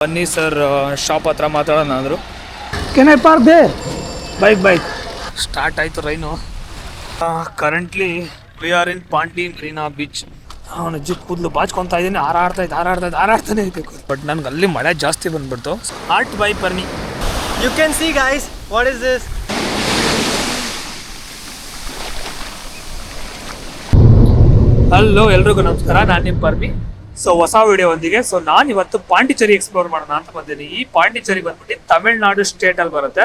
ಬನ್ನಿ sir shop ಹತ್ರ ಮಾತಾಡೋಣ ಅಂದರು. Can I park there? Bike start ಆಯಿತು rain. Currently we are in Pondy Marina beach. ಅವನ ಅಜ್ಜಿ ಕೂದಲು ಬಾಚ್ಕೊತಾ ಇದ್ದೀನಿ, ಹಾರಾಡ್ತಾನೆ ಐತೆ. ಬಟ್ ನನಗೆ ಅಲ್ಲಿ ಮಳೆ ಜಾಸ್ತಿ ಬಂದ್ಬಿಡ್ತು. Art by Parni. You can see, guys. What is this? Hello ಎಲ್ರಿಗೂ ನಮಸ್ಕಾರ, ನಾನು ನಿಮ್ಮ ಪರ್ನಿ. ಸೊ ಹೊಸ ವಿಡಿಯೋ ಒಂದಿಗೆ. ಸೊ ನಾನು ಇವತ್ತು ಪಾಂಡಿಚೇರಿ ಎಕ್ಸ್ಪ್ಲೋರ್ ಮಾಡೋಣ ಅಂತ ಬಂದಿದ್ದೀನಿ. ಈ ಪಾಂಡಿಚೇರಿ ಬಂದ್ಬಿಟ್ಟು ತಮಿಳ್ನಾಡು ಸ್ಟೇಟ್ ಅಲ್ಲಿ ಬರುತ್ತೆ.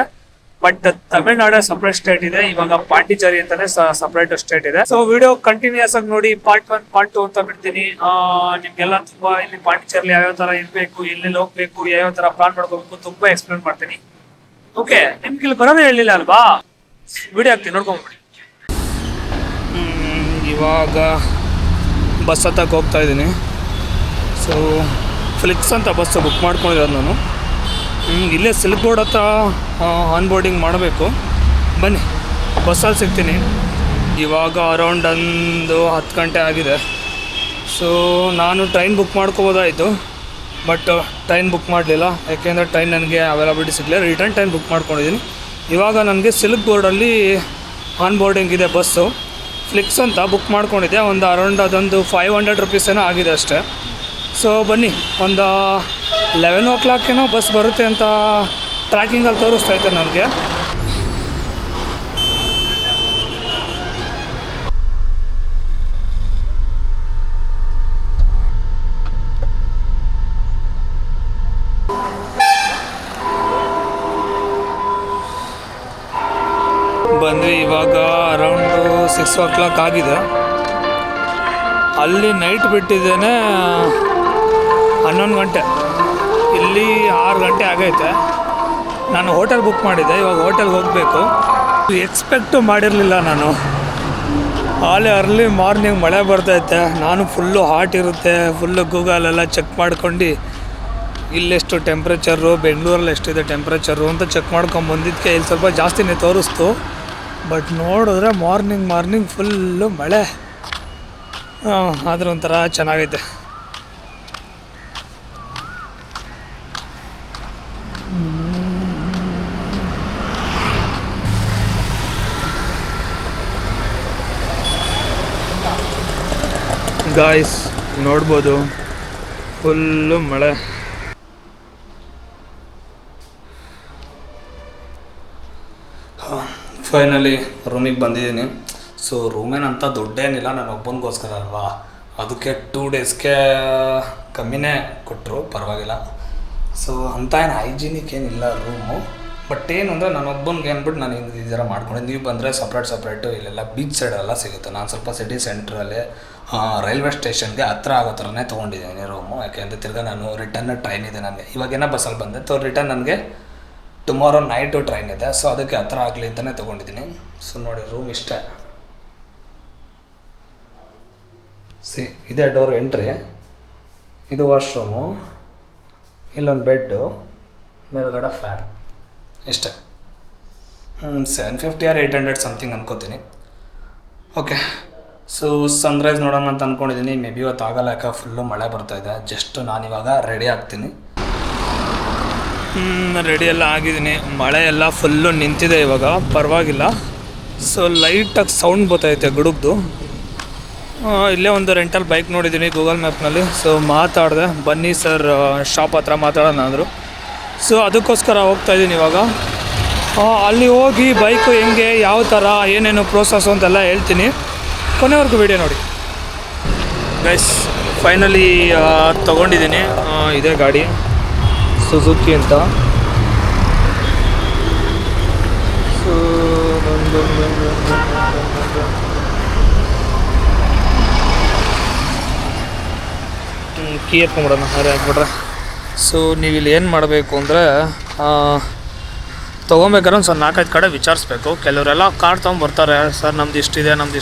ಬಟ್ ತಮಿಳ್ನಾಡು ಸಪ್ರೇಟ್ ಸ್ಟೇಟ್ ಇದೆ, ಇವಾಗ ಪಾಂಡಿಚೇರಿ ಅಂತಾನೆ ಸಪ್ರೇಟ್ ಸ್ಟೇಟ್ ಇದೆ. ಸೊ ವಿಡಿಯೋ ಕಂಟಿನ್ಯೂಸ್ ಆಗಿ ನೋಡಿ, ಪಾರ್ಟ್ 1 ಪಾರ್ಟ್ 2 ಅಂತ ಬಿಡ್ತೀನಿ. ನಿಮ್ಗೆಲ್ಲ ತುಂಬಾ ಇಲ್ಲಿ ಪಾಂಡಿಚೇರಿ ಯಾವ ತರ ಇರ್ಬೇಕು, ಎಲ್ಲೆಲ್ಲಿ ಹೋಗ್ಬೇಕು, ಯಾವ ತರ ಪ್ಲಾನ್ ಮಾಡ್ಕೋಬೇಕು ತುಂಬಾ ಎಕ್ಸ್ಪ್ಲೇನ್ ಮಾಡ್ತೀನಿ. ಓಕೆ, ನಿಮ್ಗೆ ಇಲ್ಲಿ ಬರೋದೇ ಹೇಳಿಲ್ಲ ಅಲ್ವಾ, ವಿಡಿಯೋ ಹಾಕ್ತೀನಿ ನೋಡ್ಕೊಂಡ್ಬಿಡಿ. ಇವಾಗ ಬಸ್ ಹತ್ತಕ್ಕೆ ಹೋಗ್ತಾ ಇದ್ದೀನಿ. ಸೊ ಫ್ಲಿಕ್ಸ್ ಅಂತ ಬಸ್ ಬುಕ್ ಮಾಡ್ಕೊಂಡಿರೋದು ನಾನು. ಇಲ್ಲೇ ಸಿಲ್ಕ್ ಬೋರ್ಡ್ ಹತ್ರ ಆನ್ ಬೋರ್ಡಿಂಗ್ ಮಾಡಬೇಕು. ಬನ್ನಿ ಬಸ್ಸಲ್ಲಿ ಸಿಗ್ತೀನಿ. ಇವಾಗ ಅರೌಂಡ್ 10 ಗಂಟೆ ಆಗಿದೆ. ಸೊ ನಾನು ಟ್ರೈನ್ ಬುಕ್ ಮಾಡ್ಕೋಬೋದಾಯಿತು, ಬಟ್ ಟ್ರೈನ್ ಬುಕ್ ಮಾಡಲಿಲ್ಲ. ಯಾಕೆಂದರೆ ಟ್ರೈನ್ ನನಗೆ ಅವೈಲಬಿಲಿಟಿ ಸಿಗಲಿಲ್ಲ. ರಿಟರ್ನ್ ಟೈಮ್ ಬುಕ್ ಮಾಡ್ಕೊಂಡಿದ್ದೀನಿ. ಇವಾಗ ನನಗೆ ಸಿಲ್ಕ್ ಬೋರ್ಡಲ್ಲಿ ಆನ್ ಬೋರ್ಡಿಂಗ್ ಇದೆ ಬಸ್ಸು. ಫ್ಲಿಕ್ಸ್ ಅಂತ ಬುಕ್ ಮಾಡ್ಕೊಂಡಿದ್ದೆ. ಒಂದು ಅರೌಂಡ್ ಅದೊಂದು 500 ರುಪೀಸ್ ಏನೋ ಆಗಿದೆ ಅಷ್ಟೇ. ಸೊ ಬನ್ನಿ, ಒಂದು 11 o'clock ಏನೋ ಬಸ್ ಬರುತ್ತೆ ಅಂತ ಟ್ರ್ಯಾಕಿಂಗಲ್ಲಿ ತೋರಿಸ್ತೈತೆ ನನಗೆ. ಬಂದ್ವಿ. ಇವಾಗ ಅರೌಂಡು 6 o'clock ಆಗಿದೆ. ಅಲ್ಲಿ ನೈಟ್ ಬಿಟ್ಟಿದ್ದೇನೆ 11 ಗಂಟೆ, ಇಲ್ಲಿ 6 ಗಂಟೆ ಆಗೈತೆ. ನಾನು ಹೋಟೆಲ್ ಬುಕ್ ಮಾಡಿದ್ದೆ, ಇವಾಗ ಹೋಟೆಲ್ಗೆ ಹೋಗಬೇಕು. ಎಕ್ಸ್ಪೆಕ್ಟು ಮಾಡಿರಲಿಲ್ಲ ನಾನು. ಅರ್ಲಿ ಮಾರ್ನಿಂಗ್ ಮಳೆ ಬರ್ತೈತೆ. ನಾನು ಫುಲ್ಲು ಹಾಟ್ ಇರುತ್ತೆ, ಫುಲ್ಲು ಗೂಗಲೆಲ್ಲ ಚೆಕ್ ಮಾಡ್ಕೊಂಡು ಇಲ್ಲೆಷ್ಟು ಟೆಂಪ್ರೇಚರು, ಬೆಂಗಳೂರಲ್ಲಿ ಎಷ್ಟಿದೆ ಟೆಂಪ್ರೇಚರು ಅಂತ ಚೆಕ್ ಮಾಡ್ಕೊಂಡು ಬಂದಿದ್ದಕ್ಕೆ ಇಲ್ಲಿ ಸ್ವಲ್ಪ ಜಾಸ್ತಿನೇ ತೋರಿಸ್ತು. ಬಟ್ ನೋಡಿದ್ರೆ ಮಾರ್ನಿಂಗ್ ಫುಲ್ಲು ಮಳೆ. ಆದ್ರೆ ಒಂಥರ ಚೆನ್ನಾಗೈತೆ. ಗಾಯ್ಸ್ ನೋಡ್ಬೋದು, ಫುಲ್ಲು ಮಳೆ. ಫೈನಲಿ ರೂಮಿಗೆ ಬಂದಿದ್ದೀನಿ. ಸೊ ರೂಮೇನಂತ ದೊಡ್ಡೇನಿಲ್ಲ, ನಾನು ಒಬ್ಬನಿಗೋಸ್ಕರ ಅಲ್ವಾ, ಅದಕ್ಕೆ 2 ಡೇಸ್ಗೆ ಕಮ್ಮಿನೇ ಕೊಟ್ಟರು, ಪರವಾಗಿಲ್ಲ. ಸೊ ಅಂತ ಏನು ಹೈಜಿನಿಕ್ ಏನಿಲ್ಲ ರೂಮು. ಬಟ್ ಏನು ಅಂದರೆ ನಾನು ಒಬ್ಬನಿಗೆ ಅಂದ್ಬಿಟ್ಟು ನಾನು ಈ ಥರ ಮಾಡ್ಕೊಂಡಿದ್ದು. ನೀವು ಬಂದರೆ ಸಪ್ರೇಟು ಇಲ್ಲೆಲ್ಲ ಬೀಚ್ ಸೈಡೆಲ್ಲ ಸಿಗುತ್ತೆ. ನಾನು ಸ್ವಲ್ಪ ಸಿಟಿ ಸೆಂಟ್ರಲ್ಲಿ ರೈಲ್ವೆ ಸ್ಟೇಷನ್ಗೆ ಹತ್ರ ಆಗೋ ಥರನೇ ತೊಗೊಂಡಿದ್ದೀನಿ ರೂಮು. ಯಾಕೆಂದರೆ ತಿರ್ಗಿ ನಾನು ರಿಟರ್ನ್ ಟ್ರೈನ್ ಇದೆ ನನಗೆ. ಇವಾಗೇನೋ ಬಸ್ಸಲ್ಲಿ ಬಂದೆ. ರಿಟರ್ನ್ ನನಗೆ ಟುಮಾರೋ ನೈಟು ಟ್ರೈನ್ ಇದೆ. ಸೊ ಅದಕ್ಕೆ ಹತ್ರ ಆಗಲಿ ಅಂತಲೇ ತೊಗೊಂಡಿದ್ದೀನಿ. ಸೊ ನೋಡಿ, ರೂಮ್ ಇಷ್ಟೇ. ಇದೇ ಡೋರ್ ಎಂಟ್ರಿ, ಇದು ವಾಶ್ರೂಮು, ಇಲ್ಲೊಂದು ಬೆಡ್ಡು, ಮೇಲ್ಗಡೆ ಫ್ಯಾನ್, ಇಷ್ಟೇ. 750 or 800 ಸಮಥಿಂಗ್ ಅನ್ಕೋತೀನಿ. ಓಕೆ, ಸೊ ಸನ್ರೈಸ್ ನೋಡೋಣ ಅಂತ ಅಂದ್ಕೊಂಡಿದ್ದೀನಿ. ಮೇ ಬಿ ಇವತ್ತು ಆಗಲ್ಲ, ಯಾಕೆ ಫುಲ್ಲು ಮಳೆ ಬರ್ತಾಯಿದೆ. ಜಸ್ಟ್ ನಾನಿವಾಗ ರೆಡಿ ಆಗ್ತೀನಿ. ರೆಡಿ ಎಲ್ಲ ಆಗಿದ್ದೀನಿ. ಮಳೆ ಎಲ್ಲ ಫುಲ್ಲು ನಿಂತಿದೆ ಇವಾಗ, ಪರವಾಗಿಲ್ಲ. ಸೊ ಲೈಟಾಗಿ ಸೌಂಡ್ ಬರ್ತೈತೆ ಗುಡುಗ್ದು. ಇಲ್ಲೇ ಒಂದು ರೆಂಟಲ್ ಬೈಕ್ ನೋಡಿದ್ದೀನಿ ಗೂಗಲ್ ಮ್ಯಾಪ್ನಲ್ಲಿ. ಸೊ ಮಾತಾಡಿದೆ, ಬನ್ನಿ ಸರ್ ಶಾಪ್ ಹತ್ರ ಮಾತಾಡೋಣ ಅಂದರು. ಸೊ ಅದಕ್ಕೋಸ್ಕರ ಹೋಗ್ತಾಯಿದ್ದೀನಿ ಇವಾಗ. ಅಲ್ಲಿ ಹೋಗಿ ಬೈಕು ಹೆಂಗೆ, ಯಾವ ಥರ, ಏನೇನು ಪ್ರೋಸೆಸ್ಸು ಅಂತೆಲ್ಲ ಹೇಳ್ತೀನಿ. ಕೊನೆವರೆಗೂ ವಿಡಿಯೋ ನೋಡಿ ಗೈಸ್. ಫೈನಲಿ ತೊಗೊಂಡಿದ್ದೀನಿ. ಇದೇ ಗಾಡಿ ಸುಜುಕಿ ಅಂತ. ಸೊ ಕೀ ಎತ್ಕೊಂಡ್ಬಿಡೋಣ, ಅರೆ ಹಾಕ್ಬಿಟ್ರೆ. ಸೊ ನೀವು ಇಲ್ಲಿ ಏನು ಮಾಡಬೇಕು ಅಂದರೆ, ತೊಗೊಬೇಕಾದ್ರೆ ಒಂದು 4-5 ಕಡೆ ವಿಚಾರಿಸ್ಬೇಕು. ಕೆಲವರೆಲ್ಲ ಕಾರ್ ತೊಗೊಂಬರ್ತಾರೆ, ಸರ್ ನಮ್ದು ಇಷ್ಟಿದೆ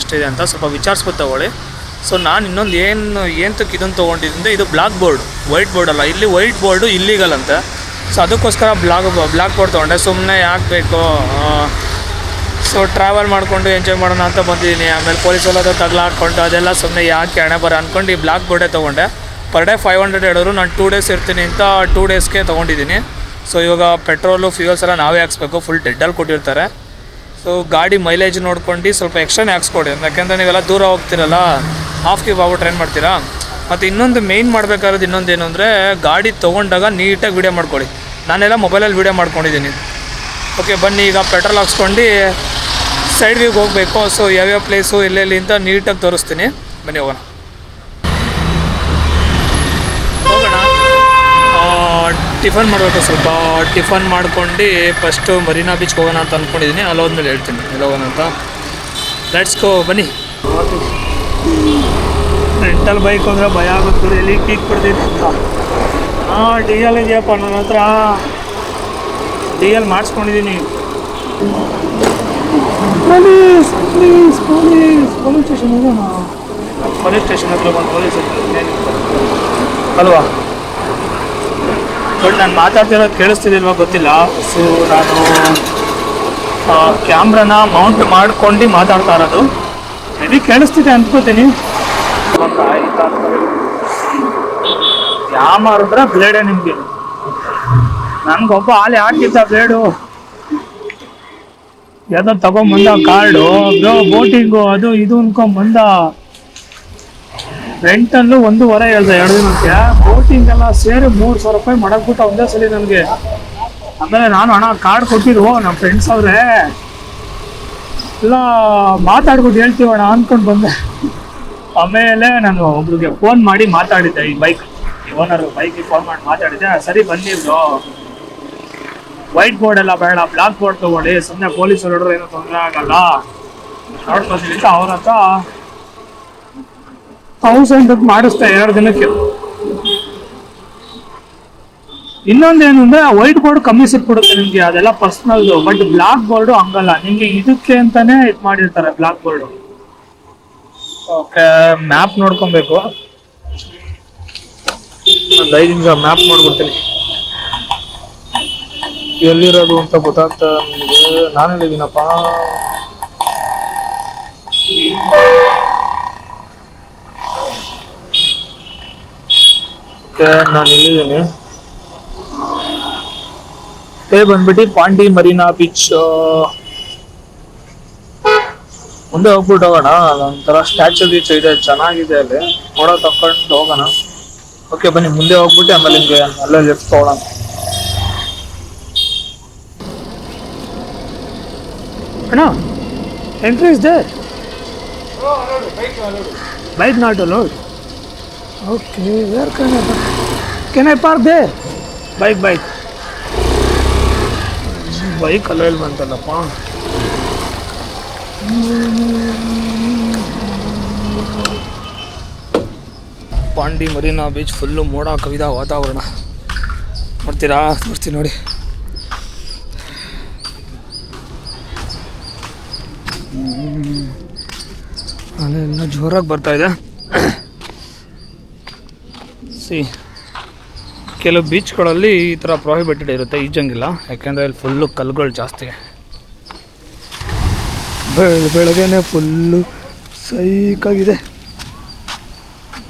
ಅಂತ ಸ್ವಲ್ಪ ವಿಚಾರಿಸ್ಬಿಟ್ಟು ತೊಗೊಳ್ಳಿ. ಸೊ ನಾನು ಇನ್ನೊಂದು ಏನಕ್ಕೆ ಇದನ್ನು ತೊಗೊಂಡಿದ್ದೆ, ಇದು ಬ್ಲಾಕ್ ಬೋರ್ಡ್, ವೈಟ್ ಬೋರ್ಡ್ ಅಲ್ಲ. ಇಲ್ಲಿ ವೈಟ್ ಬೋರ್ಡು ಇಲ್ಲಿಗಲ್ ಅಂತೆ. ಸೊ ಅದಕ್ಕೋಸ್ಕರ ಬ್ಲಾಕ್ ಬೋರ್ಡ್ ತೊಗೊಂಡೆ. ಸುಮ್ಮನೆ ಯಾಕೆ ಬೇಕು, ಸೊ ಟ್ರಾವೆಲ್ ಮಾಡಿಕೊಂಡು ಎಂಜಾಯ್ ಮಾಡೋಣ ಅಂತ ಬಂದಿದ್ದೀನಿ. ಆಮೇಲೆ ಪೊಲೀಸ್ ಎಲ್ಲ ತಗಲಾಡ್ಕೊಂಡು ಅದೆಲ್ಲ ಸುಮ್ಮನೆ ಯಾಕೆ ಹಣೆ ಬರ ಅಂದ್ಕೊಂಡು ಈ ಬ್ಲಾಕ್ ಬೋರ್ಡೇ ತೊಗೊಂಡೆ. ಪರ್ ಡೇ 500 ಹೇಳಿದ್ರು. ನಾನು 2 ಡೇಸ್ ಇರ್ತೀನಿ ಅಂತ 2 ಡೇಸ್ಗೆ ತೊಗೊಂಡಿದ್ದೀನಿ. ಸೊ ಇವಾಗ ಪೆಟ್ರೋಲು ಫ್ಯೂಯಲ್ಸ್ ಎಲ್ಲ ನಾವೇ ಹಾಕ್ಸ್ಬೇಕು, ಫುಲ್ ಡೆಡ್ಡಲ್ಲಿ ಕೊಟ್ಟಿರ್ತಾರೆ. ಸೊ ಗಾಡಿ ಮೈಲೇಜ್ ನೋಡ್ಕೊಂಡು ಸ್ವಲ್ಪ ಎಕ್ಸ್ಟ್ರಾನೇ ಹಾಕ್ಸ್ಕೊಡಿ, ಯಾಕೆಂದರೆ ನೀವೆಲ್ಲ ದೂರ ಹೋಗ್ತಿರಲ್ಲ, ಹಾಫ್ ಕ್ಯೂಬ್ ಆಗ್ಬಿಟ್ಟು ಟ್ರೈನ್ ಮಾಡ್ತೀರಾ. ಮತ್ತು ಇನ್ನೊಂದು ಮೇಯ್ನ್ ಮಾಡಬೇಕಾಗಿರೋದು ಇನ್ನೊಂದೇನು ಅಂದರೆ ಗಾಡಿ ತೊಗೊಂಡಾಗ ನೀಟಾಗಿ ವೀಡಿಯೋ ಮಾಡ್ಕೊಳ್ಳಿ. ನಾನೆಲ್ಲ ಮೊಬೈಲಲ್ಲಿ ವೀಡಿಯೋ ಮಾಡ್ಕೊಂಡಿದ್ದೀನಿ. ಓಕೆ ಬನ್ನಿ, ಈಗ ಪೆಟ್ರೋಲ್ ಹಾಕ್ಸ್ಕೊಂಡು ಸೈಡ್ ವ್ಯೂಗೆ ಹೋಗಬೇಕು. ಸೊ ಯಾವ್ಯಾವ ಪ್ಲೇಸು ಎಲ್ಲೆಲ್ಲಿ ಅಂತ ನೀಟಾಗಿ ತೋರಿಸ್ತೀನಿ, ಬನ್ನಿ ಹೋಗೋಣ. ಟಿಫನ್ ಮಾಡಬೇಕು, ಸ್ವಲ್ಪ ಟಿಫನ್ ಮಾಡ್ಕೊಂಡು ಫಸ್ಟು ಮರೀನಾ ಬೀಚ್ಗೆ ಹೋಗೋಣ ಅಂತ ಅಂದ್ಕೊಂಡಿದ್ದೀನಿ. ಅಲ್ಲಿ ಹೋದ್ಮೇಲೆ ಹೇಳ್ತೀನಿ ಎಲ್ಲಿ ಹೋಗೋಣ ಅಂತ. ಲೆಟ್ಸ್ ಗೋ, ಬನ್ನಿ. ರೆಂಟಲ್ ಬೈಕ್ ಹೋದ್ರೆ ಭಯ ಆಗುತ್ತೆ, ಎಲ್ಲಿ ಕೀಕ್ ಕೊಡ್ತೀನಿ ಅಂತ. ಡಿ ಎಲ್ ಇದೆಯಪ್ಪ ನನ್ನ ಹತ್ರ, ಡಿ ಎಲ್ ಮಾಡಿಸ್ಕೊಂಡಿದ್ದೀನಿ. ಪೊಲೀಸ್ ಪ್ಲೀಸ್, ಪೊಲೀಸ್ ಸ್ಟೇಷನ್ ಹೋಗೋಣ. ಪೊಲೀಸ್ ಸ್ಟೇಷನ್ ಹತ್ರ ಬಂದು ಪೊಲೀಸ್ ಅಲ್ವಾ? ಬಟ್ ನಾನು ಮಾತಾಡ್ತಿರೋದು ಕೇಳಿಸ್ತಿದ್ದಿಲ್ವಾ ಗೊತ್ತಿಲ್ಲ. ಸೊ ನಾನು ಕ್ಯಾಮ್ರಾನ ಮೌಂಟ್ ಮಾಡ್ಕೊಂಡು ಮಾತಾಡ್ತಾ ಇರೋದು. ಮೇಬಿ ಕೇಳಿಸ್ತಿದೆ ಅಂದ್ಕೋತೀನಿ. ಯಾಮಾರಿದ್ರೆ ಬ್ಲೇಡೇ ನಿಮಗೆ. ನನಗೊಬ್ಬ ಆಲೆ ಹಾಕಿದ್ದ ಬ್ಲೇಡು, ಯಾವುದೋ ತಗೊಂಬಂದ ಕಾರ್ಡು ಬ್ರೋ, ಬೋಟಿಂಗು ಅದು ಇದು ಅನ್ಕೊಂಬಂದ. ರೆಂಟಲ್ಲೂ 1.5 ಹೇಳ್ದೆ 2 ದಿನಕ್ಕೆ. ಬೋಟಿಂಗ್ ಎಲ್ಲ ಸೇರಿ 3,000 ರೂಪಾಯಿ ಮಾಡಕ್ಬಿಟ್ಟು ಒಂದೇ ಸಲ ನನಗೆ. ಆಮೇಲೆ ನಾನು ಹಣ ಕಾರ್ಡ್ ಕೊಟ್ಟಿರುವ ನಮ್ಮ ಫ್ರೆಂಡ್ಸ್ ಅವ್ರೆ ಎಲ್ಲ ಮಾತಾಡ್ಬಿಟ್ಟು ಹೇಳ್ತೀವಣ್ಣ ಅಂದ್ಕೊಂಡು ಬಂದೆ. ಆಮೇಲೆ ನಾನು ಒಬ್ರಿಗೆ ಫೋನ್ ಮಾಡಿ ಮಾತಾಡಿದ್ದೆ, ಈ ಬೈಕ್ ಓನರ್ ಬೈಕಿಗೆ ಫೋನ್ ಮಾಡಿ ಮಾತಾಡಿದ್ದೆ. ಸರಿ ಬನ್ನಿ ಬ್ರೋ, ವೈಟ್ ಬೋರ್ಡ್ ಎಲ್ಲ ಬೇಡ, ಬ್ಲಾಕ್ ಬೋರ್ಡ್ ತೊಗೊಳ್ಳಿ, ಸುಮ್ಮನೆ ಪೊಲೀಸರು ಹೊಡೆದ್ರೆ ಏನೋ ತೊಂದರೆ ಆಗಲ್ಲ ನೋಡ್ಕೊತೀನಿ ಅಂತ ಅವ್ರ ಹತ್ರ 1000 ಮಾಡಿಸ್ತಾ 2 ದಿನಕ್ಕೆ. ಇನ್ನೊಂದೇನು ಅಂದರೆ ವೈಟ್ ಬೋರ್ಡ್ ಕಮ್ಮಿ ಸಿಕ್ಬಿಡುತ್ತೆ ನಿಮಗೆ, ಅದೆಲ್ಲ ಪರ್ಸ್ನಲ್ದು. ಬಟ್ ಬ್ಲಾಕ್ ಬೋರ್ಡು ಹಂಗಲ್ಲ, ನಿಮಗೆ ಇದಕ್ಕೆ ಅಂತಾನೆ ಇದು ಮಾಡಿರ್ತಾರೆ ಬ್ಲಾಕ್ ಬೋರ್ಡು. ಓಕೆ, ಮ್ಯಾಪ್ ನೋಡ್ಕೊಬೇಕು. ಒಂದು 5 ನಿಮಿಷ ಮ್ಯಾಪ್ ನೋಡ್ಬಿಡ್ತೀನಿ ಎಲ್ಲಿರೋದು ಅಂತ ಗೊತ್ತಾಗ್ತಾ ನಿಮಗೆ. ನಾನೆಲ್ಲಿದ್ದೀನಪ್ಪ? ಓಕೆ, ನಾನು ಇಲ್ಲಿದ್ದೀನಿ. ಬಂದ್ಬಿಟ್ಟು ಪಾಂಡಿ ಮರೀನಾ ಬೀಚ್ ಮುಂದೆ ಹೋಗ್ಬಿಟ್ಟು ಹೋಗೋಣ. ಒಂಥರ ಸ್ಟ್ಯಾಚ್ಯೂ ಬೀಚ್ ಇದೆ, ಚೆನ್ನಾಗಿದೆ, ಅಲ್ಲಿ ಫೋಟೋ ತಕೊಂಡು ಹೋಗೋಣ. ಓಕೆ ಬನ್ನಿ, ಮುಂದೆ ಹೋಗ್ಬಿಟ್ಟು ಆಮೇಲೆ ನಿಮಗೆ ಅಲ್ಲೇ ಲೆಫ್ಟ್ ತಗೊಳ್ಳೋಣ. ಅಣ್ಣ, entry is there? Bike not allowed. Okay, where can I park there? Bike. Bike allow ಬಂತಲ್ಲಪ್ಪ. ಪಾಂಡಿ ಮರೀನಾ ಬೀಚ್ ಫುಲ್ಲು ಮೋಡ ಕವಿದ ವಾತಾವರಣ. ನೋಡ್ತೀರಾ? ತೋರಿಸ್ತೀನಿ ನೋಡಿ. ಅಲ್ಲೆಲ್ಲ ಜೋರಾಗಿ ಬರ್ತಾ ಇದೆ. ಕೆಲವು ಬೀಚ್ಗಳಲ್ಲಿ ಈ ಥರ ಪ್ರೊಹಿಬಿಟೆಡ್ ಇರುತ್ತೆ, ಈಜಂಗಿಲ್ಲ, ಯಾಕೆಂದರೆ ಇಲ್ಲಿ ಫುಲ್ಲು ಕಲ್ಲುಗಳು ಜಾಸ್ತಿ. ಬೆಳಗ್ಗೆನೆ ಫುಲ್ಲು ಸೈಕಾಗಿದೆ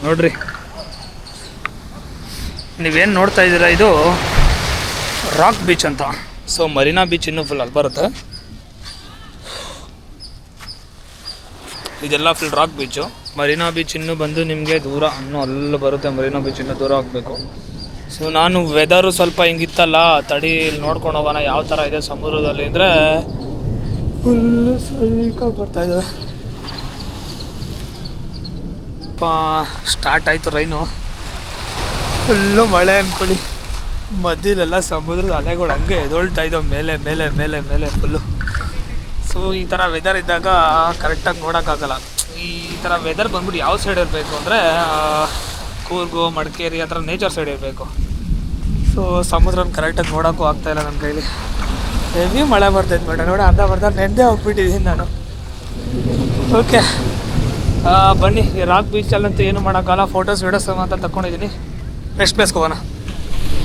ನೋಡ್ರಿ. ನೀವೇನು ನೋಡ್ತಾ ಇದ್ದೀರಾ, ಇದು ರಾಕ್ ಬೀಚ್ ಅಂತ. ಸೊ ಮರೀನಾ ಬೀಚ್ ಇನ್ನೂ ಫುಲ್ ಅಲ್ಲಿ ಬರುತ್ತೆ. ಇದೆಲ್ಲ full rock beach. Marina beach ಇನ್ನೂ ಬಂದು ನಿಮಗೆ ದೂರ, ಇನ್ನೂ ಅಲ್ಲಿ ಬರುತ್ತೆ. ಮರೀನಾ ಬೀಚ್ ಇನ್ನೂ ದೂರ ಹೋಗಬೇಕು. ಸೊ ನಾನು ವೆದರು ಸ್ವಲ್ಪ ಹಿಂಗಿತ್ತಲ್ಲ, ತಡಿ ಇಲ್ಲಿ ನೋಡ್ಕೊಂಡು ಹೋಗೋಣ ಯಾವ ಥರ ಇದೆ ಸಮುದ್ರದಲ್ಲಿ ಅಂದರೆ ಫುಲ್ಲು ಸೈಕಾಗಿ ಬರ್ತಾಯಿದೆ. ಸ್ಟಾರ್ಟ್ ಆಯಿತು ರೈನು, ಫುಲ್ಲು ಮಳೆ ಅಂದ್ಕೊಳ್ಳಿ. ಮಧ್ಯಲೆಲ್ಲ ಸಮುದ್ರದ ಅಲೆಗಳು ಹಂಗೆ ಎದೊಳ್ತಾ ಇದ್ದಾವೆ ಮೇಲೆ ಮೇಲೆ ಮೇಲೆ ಮೇಲೆ ಫುಲ್ಲು. ಸೊ ಈ ಥರ ವೆದರ್ ಇದ್ದಾಗ ಕರೆಕ್ಟಾಗಿ ನೋಡೋಕ್ಕಾಗಲ್ಲ. ಈ ಥರ ವೆದರ್ ಬಂದ್ಬಿಟ್ಟು ಯಾವ ಸೈಡ್ ಇರಬೇಕು ಅಂದರೆ ಕೂರ್ಗು, ಮಡಿಕೇರಿ ಆ ಥರ ನೇಚರ್ ಸೈಡ್ ಇರಬೇಕು. ಸೊ ಸಮುದ್ರನ ಕರೆಕ್ಟಾಗಿ ನೋಡೋಕ್ಕೂ ಆಗ್ತಾಯಿಲ್ಲ ನನ್ನ ಕೈಲಿ. ಹೆವಿ ಮಳೆ ಬರ್ತೈತೆ ಮೇಡ, ನೋಡಿ ಅರ್ಧ ನೆಂದೇ ಹೋಗ್ಬಿಟ್ಟಿದ್ದೀನಿ ನಾನು. ಓಕೆ ಬನ್ನಿ, ರಾಕ್ ಬೀಚಲ್ಲಂತೂ ಏನು ಮಾಡೋಕ್ಕಲ್ಲ. ಫೋಟೋಸ್ ವೀಡಿಯೋಸ್ ಅಂತ ತಗೊಂಡಿದ್ದೀನಿ. ನೆಕ್ಸ್ಟ್ ಪ್ಲೇಸ್ಗೆ ಹೋಗೋಣ.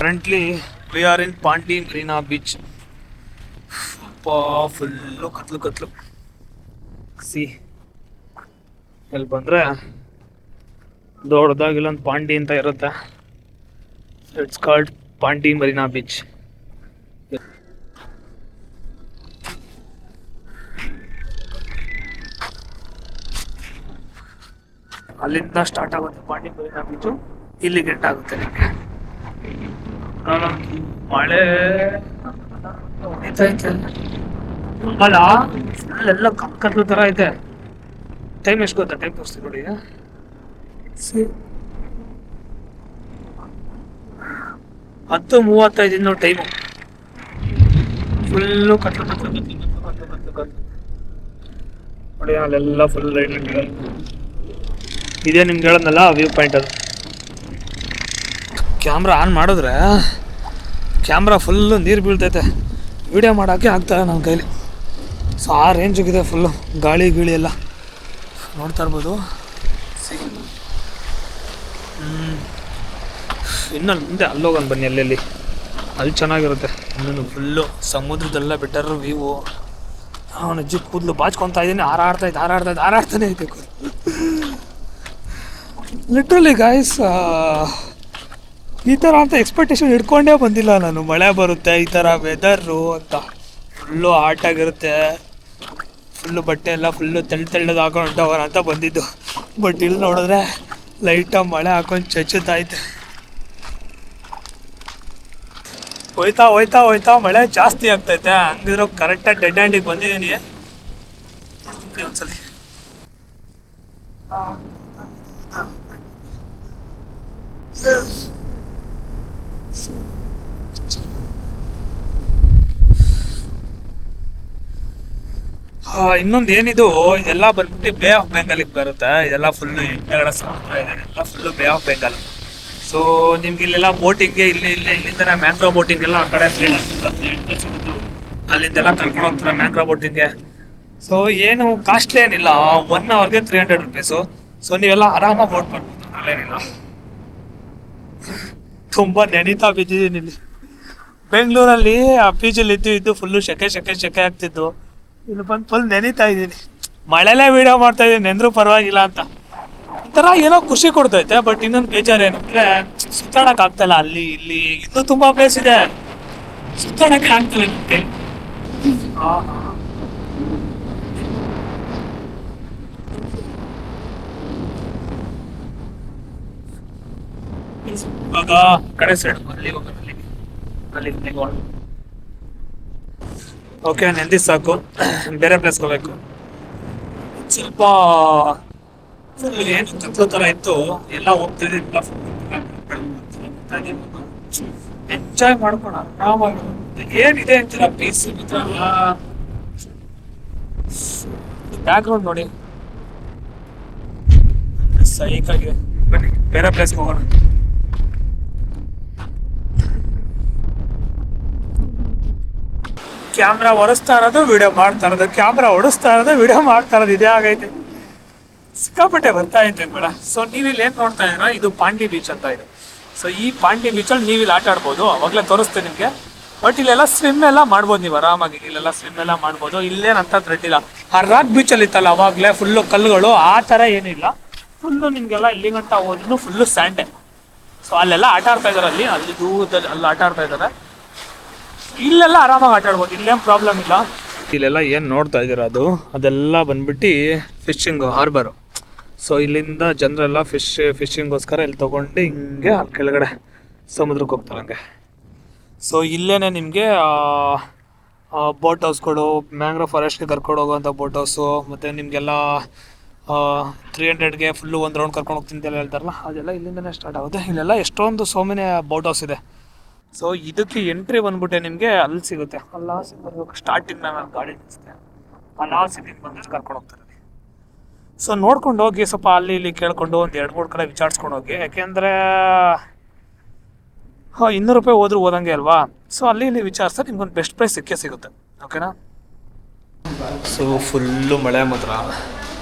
Currently we are in Pondy Marina beach. Full ಕತ್ಲು ಸಿ. ಇಲ್ಲಿ ಬಂದರೆ ದೊಡ್ಡದಾಗಿ ಇಲ್ಲೊಂದು ಪಾಂಡಿ ಅಂತ ಇರುತ್ತೆ. It's called Pondy Marina beach. ಅಲ್ಲಿಂದ ಸ್ಟಾರ್ಟ್ ಆಗುತ್ತೆ ಪಾಂಡಿ ಮರೀನಾ ಬೀಚು, ಇಲ್ಲಿಗೆ ಎಂಡ್ ಆಗುತ್ತೆ ನಿಮಗೆ. ಮಳೆ ಹೊಡಿತಾ ಐತೆ ಅಲ್ಲ, ಫುಲ್ ಎಲ್ಲ ಕತ್ಲು ಥರ ಐತೆ. ಟೈಮ್ ಎಷ್ಟು ಗೊತ್ತಾ? ಟೈಮ್ ತೋರಿಸ್ತೀನಿ ನೋಡಿ. 10:35 ಇನ್ನು ಟೈಮು. ಫುಲ್ಲು ಕತ್ಲು ಕತ್ಲು ಕತ್ಲು ಕತ್ಲು ಕತ್ಲು ಕತ್ಲು ನೋಡಿ. ಅಲ್ಲೆಲ್ಲ ಫುಲ್ ಲೈಟ್ ಇದೇ ನಿಮ್ಗೆ ಹೇಳೋದಲ್ಲ ವ್ಯೂ ಪಾಯಿಂಟ್. ಅದು ಕ್ಯಾಮ್ರಾ ಆನ್ ಮಾಡಿದ್ರೆ ಕ್ಯಾಮ್ರಾ ಫುಲ್ಲು ನೀರು ಬೀಳ್ತೈತೆ, ವಿಡಿಯೋ ಮಾಡೋಕ್ಕೆ ಆಗ್ತಾಯಿಲ್ಲ ನನ್ನ ಕೈಲಿ. ಸೊ ಆ ರೇಂಜಿಗಿದೆ ಫುಲ್ಲು ಗಾಳಿ ಗೀಳಿ ಎಲ್ಲ ನೋಡ್ತಾ ಇರ್ಬೋದು. ಇನ್ನು ಮುಂದೆ ಅಲ್ಲೋಗೋಣ ಬನ್ನಿ, ಅಲ್ಲಿ ಅಲ್ಲಿ ಚೆನ್ನಾಗಿರುತ್ತೆ. ಇನ್ನೂ ಫುಲ್ಲು ಸಮುದ್ರದೆಲ್ಲ ಬೆಟರ್ ವ್ಯೂ. ಅವನ ಅಜ್ಜಿ ಕೂದಲು ಬಾಚ್ಕೊತಾ ಇದ್ದೀನಿ, ಹಾರಾಡ್ತಾನೆ ಐತೆ ಕೂದಲು. ಲಿಟ್ರಲಿ ಗಾಯ್ಸ್, ಈ ಥರ ಅಂತ ಎಕ್ಸ್ಪೆಕ್ಟೇಷನ್ ಇಟ್ಕೊಂಡೇ ಬಂದಿಲ್ಲ ನಾನು. ಮಳೆ ಬರುತ್ತೆ ಈ ಥರ ವೆದರು ಅಂತ. ಫುಲ್ಲು ಹಾಟಾಗಿರುತ್ತೆ, ಫುಲ್ಲು ಬಟ್ಟೆ ಎಲ್ಲ ಫುಲ್ಲು ತೆಳ್ಳದು ಹಾಕೊಂಡು ಹೊಂಟವರ ಅಂತ ಬಂದಿದ್ದು. ಬಟ್ ಇಲ್ಲಿ ನೋಡಿದ್ರೆ ಲೈಟಾಗಿ ಮಳೆ ಹಾಕೊಂಡು ಚಚ್ಚುತ್ತೈತೆ. ಹೋಯ್ತಾ ಹೋಯ್ತಾ ಹೋಯ್ತಾ ಮಳೆ ಜಾಸ್ತಿ ಆಗ್ತೈತೆ. ಹಂಗಿದ್ರು ಕರೆಕ್ಟಾಗಿ ಡೆಡ್ ಹ್ಯಾಂಡಿಗೆ ಬಂದಿದ್ದೀನಿ ಒಂದ್ಸಲಿ. ಇನ್ನೊಂದು ಏನಿದು, ಇದೆಲ್ಲ ಬಂದ್ಬಿಟ್ಟು ಬೇ ಆಫ್ ಬೆಂಗಾಲಿಗೆ ಬರುತ್ತೆ. ಇದೆಲ್ಲ ಫುಲ್ಲು ಹಿಂದೆಗಡೆ ಸಮುದ್ರ ಇದೆ, ಎಲ್ಲ full bay of Bengal. So ನಿಮ್ಗೆ ಇಲ್ಲೆಲ್ಲ ಬೋಟಿಂಗ್ಗೆ ಇಲ್ಲಿಂದ ಮ್ಯಾಂಗ್ರೋ ಬೋಟಿಂಗ್ ಎಲ್ಲ ಆ ಕಡೆ ಅಲ್ಲಿಂದೆಲ್ಲ ಕರ್ಕೊಂಡು ಹೋಗ್ತಾರೆ ಮ್ಯಾಂಗ್ರೋ ಬೋಟಿಂಗ್ಗೆ. ಸೊ ಏನು ಕಾಸ್ಟ್ಲಿ ಏನಿಲ್ಲ, 1 ಅವರ್ಗೆ 300 rupees. ಸೊ ನೀವೆಲ್ಲ ಆರಾಮಾಗಿ ಬೋಟ್ ಮಾಡ್ಬೋದು, ಅಲ್ಲೇನಿಲ್ಲ. ತುಂಬ ನೆನೀತಾ ಬಿದ್ದಿದ್ದೀನಿ ಇಲ್ಲಿ. ಬೆಂಗಳೂರಲ್ಲಿ ಆ ಪೀಜಲ್ಲಿ ಇದ್ದು ಫುಲ್ಲು ಶೆಕೆ ಆಗ್ತಿದ್ದು. ಇಲ್ಲಿ ಬಂದು ಫುಲ್ ನೆನೀತಾ ಇದ್ದೀನಿ. ಮಳೆಲೇ ವೀಡಿಯೋ ಮಾಡ್ತಾ ಇದ್ದೀನಿ, ನೆಂದರೂ ಪರವಾಗಿಲ್ಲ ಅಂತ. ಒಂಥರ ಏನೋ ಖುಷಿ ಕೊಡ್ತೈತೆ. ಬಟ್ ಇನ್ನೊಂದು ಬೇಜಾರು ಏನಂದರೆ ಸುತ್ತಾಡೋಕೆ ಆಗ್ತಾಯಿಲ್ಲ. ಅಲ್ಲಿ ಇಲ್ಲಿ ಇನ್ನೂ ತುಂಬ ಪ್ಲೇಸ್ ಇದೆ, ಸುತ್ತಾಡೋಕ್ಕೆ ಆಗ್ತಿಲ್ಲ ನನಗೆ. ಇವಾಗ ಕಡೆ ಸೈಡ್ ಅಲ್ಲಿ ಓಕೆ, ನೆಂದಿ ಸಾಕು, ಬೇರೆ ಪ್ಲೇಸ್ಗೆ ಹೋಗ್ಬೇಕು. ಸ್ವಲ್ಪ ಏನು ಕತ್ಲು ಥರ ಇತ್ತು, ಎಲ್ಲ ಹೋಗ್ತಿದ್ದೆ, ಎಂಜಾಯ್ ಮಾಡ್ಕೋಣ ಆರಾಮಾಗಿ. ಏನಿದೆ ಅಂತೀರ, ಪೀಸ್ ಬ್ಯಾಕ್ಗ್ರೌಂಡ್ ನೋಡಿ ಸೈಕಾಗಿದೆ. ಬನ್ನಿ ಬೇರೆ ಪ್ಲೇಸ್ಗೆ ಹೋಗೋಣ. ಕ್ಯಾಮ್ರಾ ಒರೆಸ್ತಾ ಇರೋದು ವಿಡಿಯೋ ಮಾಡ್ತಾ ಇರೋದು, ಕ್ಯಾಮ್ರಾ ಓಡಿಸ್ತಾ ಇರೋದು ವಿಡಿಯೋ ಮಾಡ್ತಾ ಇರೋದು, ಇದೇ ಆಗೈತೆ. ಸಿಕ್ಕಾಪಟ್ಟೆ ಬರ್ತಾ ಐತೆ ಬೇಡ. ಸೊ ನೀವಿಲ್ಲಿ ಏನು ನೋಡ್ತಾ ಇದ್ದೀರಾ, ಇದು ಪಾಂಡಿ ಬೀಚ್ ಅಂತ ಇದೆ. ಸೊ ಈ ಪಾಂಡಿ ಬೀಚಲ್ಲಿ ನೀವಿಲ್ಲಿ ಆಟ ಆಡ್ಬೋದು, ಅವಾಗಲೇ ತೋರಿಸ್ತೀನಿ ನಿಮಗೆ. ಬಟ್ ಇಲ್ಲೆಲ್ಲ ಸ್ವಿಮ್ ಎಲ್ಲ ಮಾಡ್ಬೋದು ನೀವು ಆರಾಮಾಗಿ. ಇಲ್ಲೆಲ್ಲ ಸ್ವಿಮ್ ಎಲ್ಲ ಮಾಡ್ಬೋದು, ಇಲ್ಲೇನಂತ ಥ್ರೆಡ್ ಇಲ್ಲ. ಆ ರಾಕ್ ಬೀಚಲ್ಲಿ ಇತ್ತಲ್ಲ ಅವಾಗಲೇ ಫುಲ್ಲು ಕಲ್ಲುಗಳು, ಆ ಥರ ಏನಿಲ್ಲ. ಫುಲ್ಲು ನಿಮಗೆಲ್ಲ ಇಲ್ಲಿ ಗಂಟ ಹೋದ್ರೂ ಫುಲ್ಲು ಸ್ಯಾಂಡೆ. ಸೊ ಅಲ್ಲೆಲ್ಲ ಆಟ ಆಡ್ತಾ ಇದ್ದಾರೆ, ಅಲ್ಲಿ ದೂರದಲ್ಲಿ ಅಲ್ಲಿ ಆಟ ಆಡ್ತಾ ಇದ್ದಾರೆ. ಇಲ್ಲೆಲ್ಲ ಆರಾಮಾಗಿ ಆಟ ಆಡ್ಬೋದು, ಇಲ್ಲೇನು ಪ್ರಾಬ್ಲಮ್ ಇಲ್ಲ. ಇಲ್ಲೆಲ್ಲ ಏನು ನೋಡ್ತಾ ಇದ್ದೀರಾ ಅದೆಲ್ಲ ಬಂದ್ಬಿಟ್ಟು ಫಿಶಿಂಗ್ ಹಾರ್ಬರು. ಸೊ ಇಲ್ಲಿಂದ ಜನರೆಲ್ಲ ಫಿಶಿಂಗೋಸ್ಕರ ಇಲ್ಲಿ ತೊಗೊಂಡು ಹಿಂಗೆ ಅಲ್ಲಿ ಕೆಳಗಡೆ ಸಮುದ್ರಕ್ಕೆ ಹೋಗ್ತಾರೆ ಹಂಗೆ. ಸೊ ಇಲ್ಲೇ ನಿಮಗೆ ಬೋಟ್ ಹೌಸ್ಗಳು, ಮ್ಯಾಂಗ್ರೋವ್ ಫಾರೆಸ್ಟ್ಗೆ ಕರ್ಕೊಂಡು ಹೋಗೋವಂಥ ಬೋಟ್ ಹೌಸು, ಮತ್ತು ನಿಮಗೆಲ್ಲ 300ಗೆ ಫುಲ್ಲು ಒಂದು ರೌಂಡ್ ಕರ್ಕೊಂಡು ಹೋಗ್ತೀನಿ ಅಂತ ಹೇಳ್ತಾರಲ್ಲ, ಅದೆಲ್ಲ ಇಲ್ಲಿಂದನೇ ಸ್ಟಾರ್ಟ್ ಆಗುತ್ತೆ. ಇಲ್ಲೆಲ್ಲ ಎಷ್ಟೊಂದು ಸೋಮನೆ ಬೋಟ್ ಹೌಸ್ ಇದೆ. ಸೊ ಇದಕ್ಕೆ ಎಂಟ್ರಿ ಬಂದ್ಬಿಟ್ಟೆ ನಿಮಗೆ ಅಲ್ಲಿ ಸಿಗುತ್ತೆ, ಅಲ್ಲ ಸಿಗ್ಬರ್ಬೇಕು. ಸ್ಟಾರ್ಟಿಂಗ್ ನಾನು ಗಾಡಿ ನಿಲ್ಲಿಸ್ತೆ, ಅಲ್ಲ ಸಿಟಿಗೆ ಬಂದು ಕರ್ಕೊಂಡು ಹೋಗ್ತಾರೆ. ಸೊ ನೋಡ್ಕೊಂಡು ಹೋಗಿ, ಸ್ವಲ್ಪ ಅಲ್ಲಿ ಇಲ್ಲಿ ಕೇಳ್ಕೊಂಡು ಒಂದು 2-3 ಕಡೆ ವಿಚಾರಿಸ್ಕೊಂಡು ಹೋಗಿ. ಯಾಕೆಂದರೆ 200 ರೂಪಾಯಿ ಹೋದ್ರೂ ಹೋದಂಗೆ ಅಲ್ವಾ. ಸೊ ಅಲ್ಲಿ ಇಲ್ಲಿ ವಿಚಾರಿಸ್ತಾರೆ, ನಿಮ್ಗೊಂದು ಬೆಸ್ಟ್ ಪ್ರೈಸ್ ಸಿಗುತ್ತೆ. ಓಕೆನಾ. ಸೊ ಫುಲ್ಲು ಮಳೆ ಮಾತ್ರ.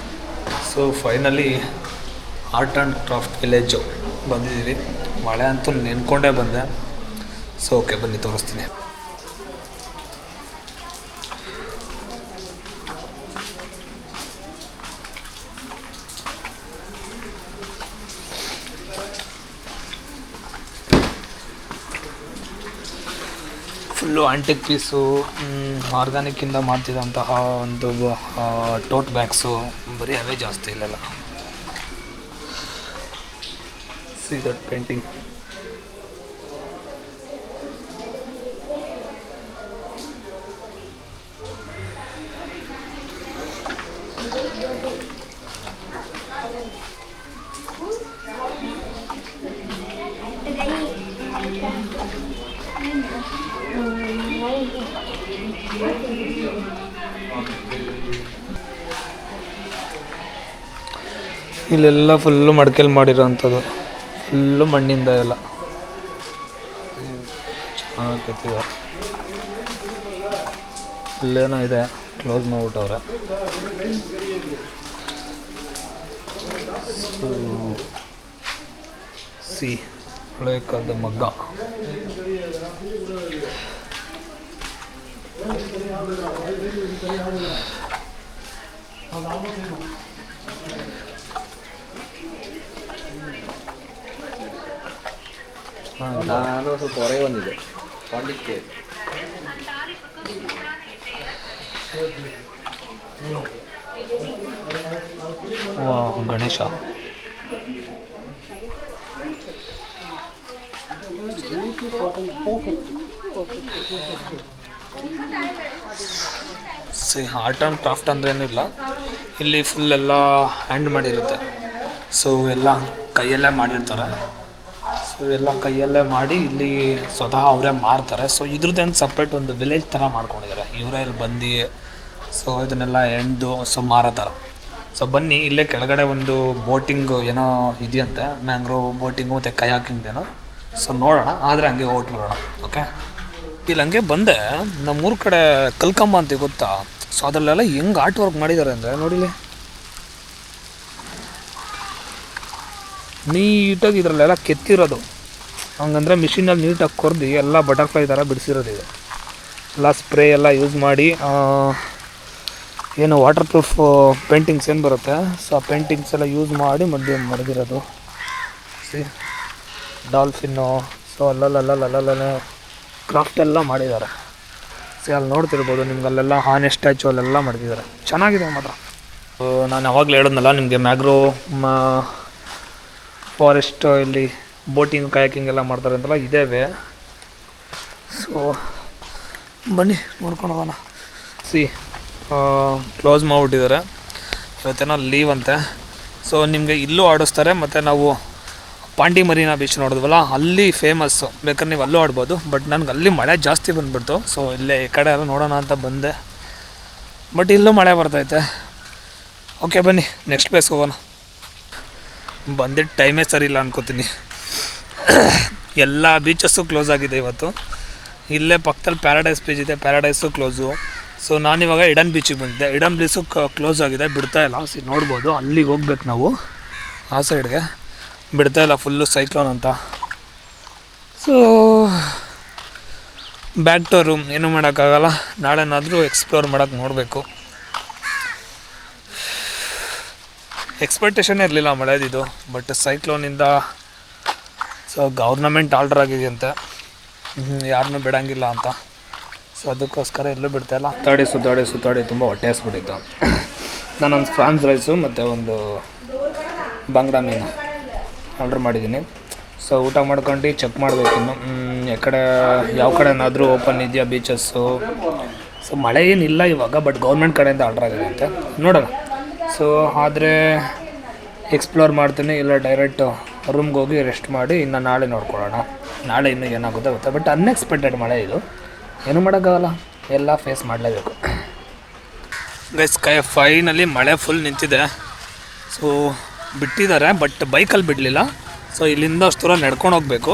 So finally art and craft village ಬಂದಿದ್ದೀವಿ. ಮಳೆ ಅಂತೂ ನೆನ್ಕೊಂಡೇ ಬಂದೆ. ಸೊ ಓಕೆ ಬನ್ನಿ ತೋರಿಸ್ತೀನಿ. ಫುಲ್ಲು ಆಂಟಿಕ್ ಪೀಸು, ಆರ್ಗ್ಯಾನಿಕ್ಕಿಂದ ಮಾಡ್ತಿದ್ದಂತಹ ಒಂದು ಟೋಟ್ ಬ್ಯಾಗ್ಸು, ಬರೀ ಅವೇ ಜಾಸ್ತಿ ಇಲ್ಲೆಲ್ಲ. See that painting. ಇಲ್ಲೆಲ್ಲ ಫುಲ್ಲು ಮಡಿಕೆಲಿ ಮಾಡಿರೋ ಅಂಥದ್ದು, ಫುಲ್ಲು ಮಣ್ಣಿಂದ ಎಲ್ಲ ಚೆನ್ನಾಗಿ ಕೆತ್ತಿದ್ದಾರೆ. ಇಲ್ಲೇನೋ ಇದೆ, ಕ್ಲೋಸ್ ಮಾಡಿಬಿಟ್ಟವ್ರೆ. ಸಿ ಹಳೆ ಕಾಲದ ಮಗ್ಗ. ನಾನು ಸ್ವಲ್ಪ ಹೊರಗೆ ಬಂದಿದ್ದೆ ಪಾಂಡಿಕ್ಕೆ. ಗಣೇಶ ಸಿ ಆರ್ಟ್ ಆ್ಯಂಡ್ ಕ್ರಾಫ್ಟ್ ಅಂದ್ರೇನಿಲ್ಲ, ಇಲ್ಲಿ ಫುಲ್ ಎಲ್ಲ ಹ್ಯಾಂಡ್ ಮಾಡಿರುತ್ತೆ. ಸೊ ಎಲ್ಲ ಕೈಯಲ್ಲೇ ಮಾಡಿರ್ತಾರೆ. ಸೊ ಎಲ್ಲ ಕೈಯಲ್ಲೇ ಮಾಡಿ ಇಲ್ಲಿ ಸ್ವತಃ ಅವರೇ ಮಾರ್ತಾರೆ. ಸೊ ಇದ್ರದ್ದೇನು ಸಪ್ರೇಟ್ ಒಂದು ವಿಲೇಜ್ ಥರ ಮಾಡ್ಕೊಂಡಿದ್ದಾರೆ ಇವರೇ. ಇಲ್ಲಿ ಬಂದು ಸೊ ಇದನ್ನೆಲ್ಲ ಎಣ್ದು ಸೊ ಮಾರೋ ಥರ. ಸೊ ಬನ್ನಿ, ಇಲ್ಲೇ ಕೆಳಗಡೆ ಒಂದು ಬೋಟಿಂಗ್ ಏನೋ ಇದೆಯಂತೆ, ಮ್ಯಾಂಗ್ರೋವ್ ಬೋಟಿಂಗು ಮತ್ತು ಕಯಾಕಿಂಗ್ದೇನೋ. ಸೊ ನೋಡೋಣ, ಆದರೆ ಹಂಗೆ ಹೊರ್ಟು ಬರೋಣ. ಓಕೆ, ಇಲ್ಲಿ ಹಂಗೆ ಬಂದೆ. ನಮ್ಮೂರ ಕಡೆ ಕಲ್ಕಂಬ ಅಂತ ಗೊತ್ತಾ? ಸೊ ಅದರಲ್ಲೆಲ್ಲ ಹೆಂಗೆ ಆರ್ಟ್ ವರ್ಕ್ ಮಾಡಿದ್ದಾರೆ ಅಂದರೆ ನೋಡಿಲಿ, ನೀಟಾಗಿ ಇದರಲ್ಲೆಲ್ಲ ಕೆತ್ತಿರೋದು. ಹಂಗಂದರೆ ಮಿಷಿನಲ್ಲಿ ನೀಟಾಗಿ ಕೊರ್ದು ಎಲ್ಲ ಬಟರ್ಫ್ಲೈ ಥರ ಬಿಡಿಸಿರೋದು ಇದು. ಎಲ್ಲ ಸ್ಪ್ರೇ ಎಲ್ಲ ಯೂಸ್ ಮಾಡಿ, ಏನು ವಾಟರ್ ಪ್ರೂಫ್ ಪೇಂಟಿಂಗ್ಸ್ ಏನು ಬರುತ್ತೆ, ಸೊ ಆ ಪೇಂಟಿಂಗ್ಸ್ ಎಲ್ಲ ಯೂಸ್ ಮಾಡಿ ಮಡಗಿರೋದು. ಸಿ ಡಾಲ್ಫಿನ್ನು, ಸೊ ಅಲ್ಲಲ್ಲಲ್ಲಲ್ಲಲ್ಲೇ ಕ್ರಾಫ್ಟ್ ಎಲ್ಲ ಮಾಡಿದ್ದಾರೆ. ಸಿ ಅಲ್ಲಿ ನೋಡ್ತಿರ್ಬೋದು ನಿಮ್ಗೆ, ಅಲ್ಲೆಲ್ಲ ಆನೆ ಸ್ಟ್ಯಾಚು ಅಲ್ಲೆಲ್ಲ ಮಾಡಿದ್ದಾರೆ. ಚೆನ್ನಾಗಿದೆ ಮಾತ್ರ. ನಾನು ಯಾವಾಗಲೂ ಹೇಳಿದ್ನಲ್ಲ ನಿಮಗೆ, ಮ್ಯಾಗ್ರೋ ಫಾರೆಸ್ಟ್ ಇಲ್ಲಿ ಬೋಟಿಂಗ್ ಕಯಾಕಿಂಗ್ ಎಲ್ಲ ಮಾಡ್ತಾರೆ ಅಂತಲ್ಲ, ಇದೇವೆ. ಸೊ ಬನ್ನಿ ನೋಡ್ಕೊಂಡು ಹೋಗೋಣ. ಸಿ ಕ್ಲೋಸ್ ಮಾಡಿಬಿಟ್ಟಿದ್ದಾರೆ, ಇವತ್ತೇನೋ ಲೀವ್ ಅಂತೆ. ಸೊ ನಿಮಗೆ ಇಲ್ಲೂ ಆಡಿಸ್ತಾರೆ. ಮತ್ತು ನಾವು ಪಾಂಡಿ ಮರೀನಾ ಬೀಚ್ ನೋಡಿದ್ವಲ್ಲ, ಅಲ್ಲಿ ಫೇಮಸ್ಸು, ಬೇಕಾದ್ರೆ ನೀವು ಅಲ್ಲೂ ಆಡ್ಬೋದು. ಬಟ್ ನನಗೆ ಅಲ್ಲಿ ಮಳೆ ಜಾಸ್ತಿ ಬಂದುಬಿಡ್ತು. ಸೊ ಇಲ್ಲೇ ಈ ಕಡೆ ಎಲ್ಲ ನೋಡೋಣ ಅಂತ ಬಂದೆ, ಬಟ್ ಇಲ್ಲೂ ಮಳೆ ಬರ್ತೈತೆ. ಓಕೆ ಬನ್ನಿ, ನೆಕ್ಸ್ಟ್ ಪ್ಲೇಸ್ಗೆ ಹೋಗೋಣ. ಬಂದಿದ್ದ ಟೈಮೇ ಸರಿ ಇಲ್ಲ ಅನ್ಕೋತೀನಿ. ಎಲ್ಲ ಬೀಚಸ್ಸು ಕ್ಲೋಸ್ ಆಗಿದೆ ಇವತ್ತು. ಇಲ್ಲೇ ಪಕ್ಕದಲ್ಲಿ ಪ್ಯಾರಡೈಸ್ ಬೀಚ್ ಇದೆ, ಪ್ಯಾರಡೈಸು ಕ್ಲೋಸು. ಸೊ ನಾನಿವಾಗ ಇಡನ್ ಬೀಚಿಗೆ ಬಂದಿದ್ದೆ. ಇಡನ್ ಬೀಚು ಕ್ಲೋಸ್ ಆಗಿದೆ, ಬಿಡ್ತಾಯಿಲ್ಲ. ಸಿ ನೋಡ್ಬೋದು, ಅಲ್ಲಿಗೆ ಹೋಗ್ಬೇಕು ನಾವು, ಆ ಸೈಡ್ಗೆ. ಬಿಡ್ತಾಯಿಲ್ಲ, ಫುಲ್ಲು ಸೈಕ್ಲೋನ್ ಅಂತ. So back to room. ಏನೂ ಮಾಡೋಕ್ಕಾಗಲ್ಲ, ನಾಳೆನಾದರೂ ಎಕ್ಸ್ಪ್ಲೋರ್ ಮಾಡೋಕ್ಕೆ ನೋಡಬೇಕು. ಎಕ್ಸ್ಪೆಕ್ಟೇಷನ್ನೇ ಇರಲಿಲ್ಲ ಮಳೆದಿದ್ದು, ಬಟ್ ಸೈಕ್ಲೋನಿಂದ ಸೊ ಗೌರ್ನಮೆಂಟ್ ಆರ್ಡರ್ ಆಗಿದೆಯಂತೆ, ಯಾರನ್ನೂ ಬಿಡೋಂಗಿಲ್ಲ ಅಂತ. ಸೊ ಅದಕ್ಕೋಸ್ಕರ ಎಲ್ಲೂ ಬಿಡ್ತಾಯಿಲ್ಲ. ಸುತ್ತಾಡಿ ತುಂಬ ಹೊಟ್ಟೆ ಹಸ್ಬಿಟ್ಟಿತ್ತು. ನಾನೊಂದು ಫ್ರಾನ್ಸ್ ರೈಸು ಮತ್ತು ಒಂದು ಬಂಗ್ಡಾ ಮೀನು ಆರ್ಡ್ರ್ ಮಾಡಿದ್ದೀನಿ. ಸೊ ಊಟ ಮಾಡ್ಕೊಂಡು ಚೆಕ್ ಮಾಡಬೇಕು ಇನ್ನು ಯಾವ ಕಡೆನಾದರೂ ಓಪನ್ ಇದೆಯಾ ಬೀಚಸ್ಸು. ಸೊ ಮಳೆ ಏನಿಲ್ಲ ಇವಾಗ, ಬಟ್ ಗೌರ್ಮೆಂಟ್ ಕಡೆಯಿಂದ ಆರ್ಡ್ರ್ ಆಗಿದೆ ಅಂತೆ, ನೋಡೋಣ. ಸೊ ಆದರೆ ಎಕ್ಸ್ಪ್ಲೋರ್ ಮಾಡ್ತೀನಿ, ಇಲ್ಲ ಡೈರೆಕ್ಟು ರೂಮ್ಗೆ ಹೋಗಿ ರೆಸ್ಟ್ ಮಾಡಿ ಇನ್ನು ನಾಳೆ ನೋಡ್ಕೊಳ್ಳೋಣ. ನಾಳೆ ಇನ್ನೂ ಏನಾಗುತ್ತೆ ಗೊತ್ತಾ, ಬಟ್ ಅನ್ಎಕ್ಸ್ಪೆಕ್ಟೆಡ್ ಮಳೆ ಇದು, ಏನೂ ಮಾಡೋಕ್ಕಾಗಲ್ಲ, ಎಲ್ಲ ಫೇಸ್ ಮಾಡಲೇಬೇಕು. ಗೈಸ್ ಫೈನಲ್ಲಿ ಮಳೆ ಫುಲ್ ನಿಂತಿದೆ. ಸೊ ಬಿಟ್ಟಿದ್ದಾರೆ, ಬಟ್ ಬೈಕಲ್ಲಿ ಬಿಡಲಿಲ್ಲ. ಸೊ ಇಲ್ಲಿಂದ ಅಷ್ಟು ದೂರ ನಡ್ಕೊಂಡು ಹೋಗಬೇಕು.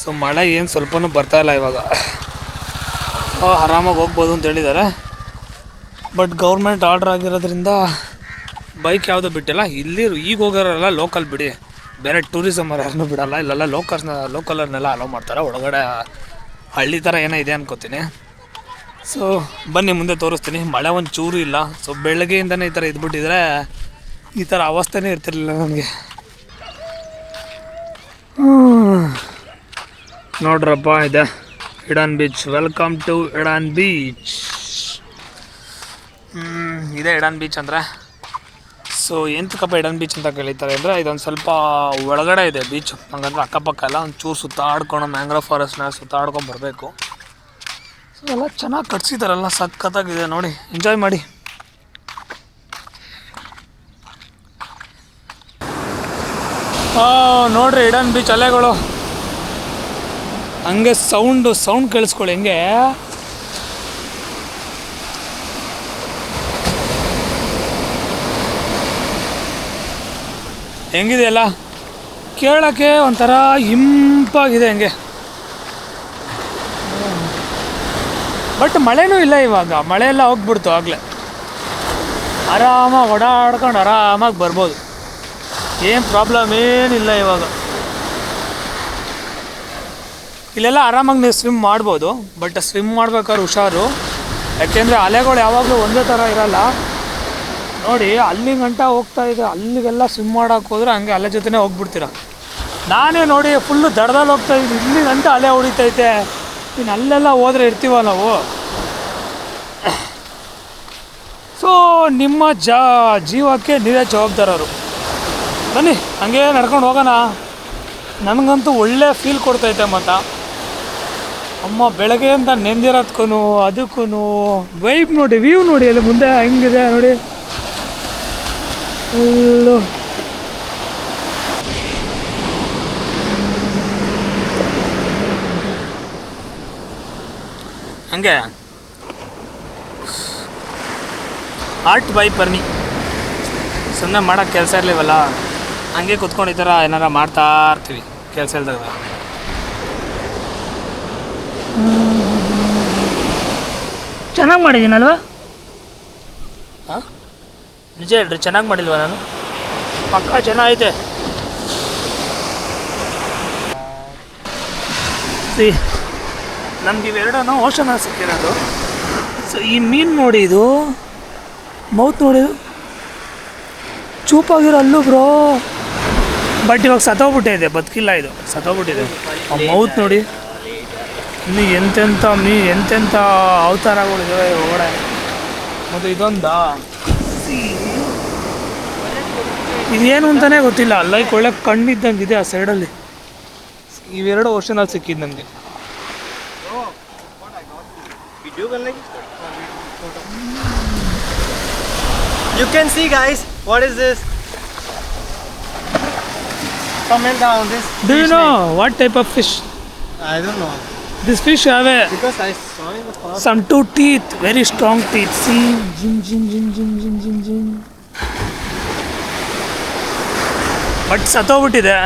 ಸೊ ಮಳೆ ಏನು ಸ್ವಲ್ಪನೂ ಬರ್ತಾಯಿಲ್ಲ ಇವಾಗ, ಆರಾಮಾಗಿ ಹೋಗ್ಬೋದು ಅಂತ ಹೇಳಿದ್ದಾರೆ. ಬಟ್ ಗೌರ್ಮೆಂಟ್ ಆರ್ಡ್ರ್ ಆಗಿರೋದ್ರಿಂದ ಬೈಕ್ ಯಾವುದೂ ಬಿಟ್ಟಿಲ್ಲ. ಇಲ್ಲಿ ಈಗ ಹೋಗೋರೆಲ್ಲ ಲೋಕಲ್ ಬಿಡಿ, ಬೇರೆ ಟೂರಿಸಮ್ ಯಾರನ್ನೂ ಬಿಡಲ್ಲ. ಇಲ್ಲೆಲ್ಲ ಲೋಕಲನ್ನೆಲ್ಲ ಅಲೋ ಮಾಡ್ತಾರೆ. ಒಳಗಡೆ ಹಳ್ಳಿ ಥರ ಏನೋ ಇದೆ ಅನ್ಕೋತೀನಿ. ಸೊ ಬನ್ನಿ ಮುಂದೆ ತೋರಿಸ್ತೀನಿ. ಮಳೆ ಒಂದು ಚೂರು ಇಲ್ಲ. ಸೊ ಬೆಳಗ್ಗೆಯಿಂದನೇ ಈ ಥರ ಇದ್ಬಿಟ್ಟಿದ್ರೆ ಈ ಥರ ಅವಸ್ಥೆನೇ ಇರ್ತಿರ್ಲಿಲ್ಲ ನನಗೆ. ನೋಡ್ರಪ್ಪ ಇದೆ Eden beach. Welcome to Eden beach. ಇದೇ ಇಡನ್ ಬೀಚ್ ಅಂದರೆ. ಸೊ ಎಂತಕ್ಕಪ್ಪ ಇಡನ್ ಬೀಚ್ ಅಂತ ಕೇಳಿತಾರೆ ಅಂದರೆ ಇದೊಂದು ಸ್ವಲ್ಪ ಒಳಗಡೆ ಇದೆ ಬೀಚ್. ಹಂಗಂದ್ರೆ ಅಕ್ಕಪಕ್ಕ ಎಲ್ಲ ಒಂದು ಚೂರು ಸುತ್ತಾಡ್ಕೊಂಡು ಮ್ಯಾಂಗ್ರೋವ್ ಫಾರೆಸ್ಟ್ನ ಸುತ್ತಾಡ್ಕೊಂಡು ಬರಬೇಕು. ಸೊ ಎಲ್ಲ ಚೆನ್ನಾಗಿ ಕಟ್ಸಿದಾರಲ್ಲ, ಸಖತ್ತಾಗಿದೆ ನೋಡಿ, ಎಂಜಾಯ್ ಮಾಡಿ. ನೋಡ್ರಿ ಇಡನ್ ಬೀಚ್ ಅಲೆಗಳು ಹಂಗೆ ಸೌಂಡ್ ಕೇಳಿಸ್ಕೊಳ್ಳಿ ಹೆಂಗೆ. ಹೆಂಗಿದೆ ಅಲ್ಲ, ಕೇಳೋಕ್ಕೆ ಒಂಥರ ಇಂಪಾಗಿದೆ ಹಂಗೆ. ಬಟ್ ಮಳೆನೂ ಇಲ್ಲ ಇವಾಗ, ಮಳೆ ಎಲ್ಲ ಹೋಗ್ಬಿಡ್ತು ಆಗಲೇ. ಆರಾಮಾಗಿ ಓಡಾಡ್ಕೊಂಡು ಆರಾಮಾಗಿ ಬರ್ಬೋದು, ಏನು ಪ್ರಾಬ್ಲಮ್ ಏನಿಲ್ಲ ಇವಾಗ. ಇಲ್ಲೆಲ್ಲ ಆರಾಮಾಗಿ ನೀವು ಸ್ವಿಮ್ ಮಾಡ್ಬೋದು, ಬಟ್ ಸ್ವಿಮ್ ಮಾಡ್ಬೇಕಾದ್ರೆ ಹುಷಾರು. ಯಾಕೆಂದರೆ ಅಲೆಗಳು ಯಾವಾಗಲೂ ಒಂದೇ ಥರ ಇರೋಲ್ಲ. ನೋಡಿ ಅಲ್ಲಿ ಗಂಟ ಹೋಗ್ತಾ ಇದೆ, ಅಲ್ಲಿಗೆಲ್ಲ ಸ್ವಿಮ್ ಮಾಡೋಕೆ ಹೋದರೆ ಹಂಗೆ ಅಲೆ ಜೊತೆನೇ ಹೋಗ್ಬಿಡ್ತೀರ. ನಾನೇ ನೋಡಿ ಫುಲ್ಲು ದಡದಲ್ಲಿ ಹೋಗ್ತಾಯಿದ್ದೀನಿ, ಇಲ್ಲಿ ಗಂಟ ಅಲೆ ಹೊಡಿತೈತೆ. ಇನ್ನು ಅಲ್ಲೆಲ್ಲ ಹೋದರೆ ಇರ್ತೀವ ನಾವು. ಸೊ ನಿಮ್ಮ ಜೀವಕ್ಕೆ ನೀವೇ ಜವಾಬ್ದಾರರು. ಬನ್ನಿ ಹಂಗೆ ನಡ್ಕೊಂಡು ಹೋಗೋಣ. ನನಗಂತೂ ಒಳ್ಳೆ ಫೀಲ್ ಕೊಡ್ತೈತೆ ಮತ್ತು ಅಮ್ಮ ಬೆಳಗ್ಗೆಯಿಂದ ನೆಂದಿರೋದ್ಕೂ ಅದಕ್ಕೂ ವೈಬ್ ನೋಡಿ, ವ್ಯೂ ನೋಡಿ ಅಲ್ಲಿ ಮುಂದೆ ಹೆಂಗಿದೆ ನೋಡಿ ಫುಲ್ಲು. ಹಂಗೆ ಆರ್ಟ್ ಬೈ ಪರ್ಮಿ. ಸುಮ್ಮನೆ ಮಾಡೋಕ್ಕೆ ಕೆಲಸ ಇರಲಿವಲ್ಲ, ಹಂಗೆ ಕುತ್ಕೊಂಡು ಈ ಥರ ಏನಾರ ಮಾಡ್ತಾ ಇರ್ತೀವಿ ಕೆಲಸ ಇಲ್ದಾಗ. ಚೆನ್ನಾಗಿ ಮಾಡಿದ್ದೀನಲ್ವ? ಹಾಂ ನಿಜ ಹೇಳ್ರಿ, ಚೆನ್ನಾಗಿ ಮಾಡಿಲ್ವ ನಾನು? ಪಕ್ಕ ಚೆನ್ನಾಗೈತೆ. ಸಿ ನಮ್ಗೆ ಇವೆರಡೂ ಓಷನಲ್ಲಿ ಸಿಕ್ಕಿರೋದು. ಸೊ ಈ ಮೀನು ನೋಡಿ, ಇದು ಮೌತ್ ನೋಡಿ, ಚೂಪಾಗಿರೋ ಅಲ್ಲೂ ಬ್ರೋ. ಬಟ್ ಇವಾಗ ಸತ್ತೋಗ್ಬಿಟ್ಟಿದೆ, ಬದುಕಿಲ್ಲ, ಇದು ಸತ್ತೋಗ್ಬಿಟ್ಟಿದೆ. ಆ ಮೌತ್ ನೋಡಿ, ಇನ್ನು ಎಂತೆಂಥ ಅವತಾರಗಳಿದ್ದಾವೆ ಒಳಗಡೆ. ಮತ್ತು ಇದೊಂದಾ ಇದೇನು ಅಂತಲೇ ಗೊತ್ತಿಲ್ಲ. ಲೈಕ್ ಒಳ್ಳೆ ಕಣ್ಣಿದ್ದಂಗಿದೆ ಆ ಸೈಡಲ್ಲಿ. ಇವೆರಡು ಓಷನಲ್ಲಿ ಸಿಕ್ಕಿದ್ದು ನನಗೆ. You can see guys, what is this? Comment down this. Do you know what type of fish? I don't know. This fish have Because I saw in the past. some 2 teeth, very strong teeth. See, jin. But ಸತ್ತೋಗ್ಬಿಟ್ಟಿದೆ,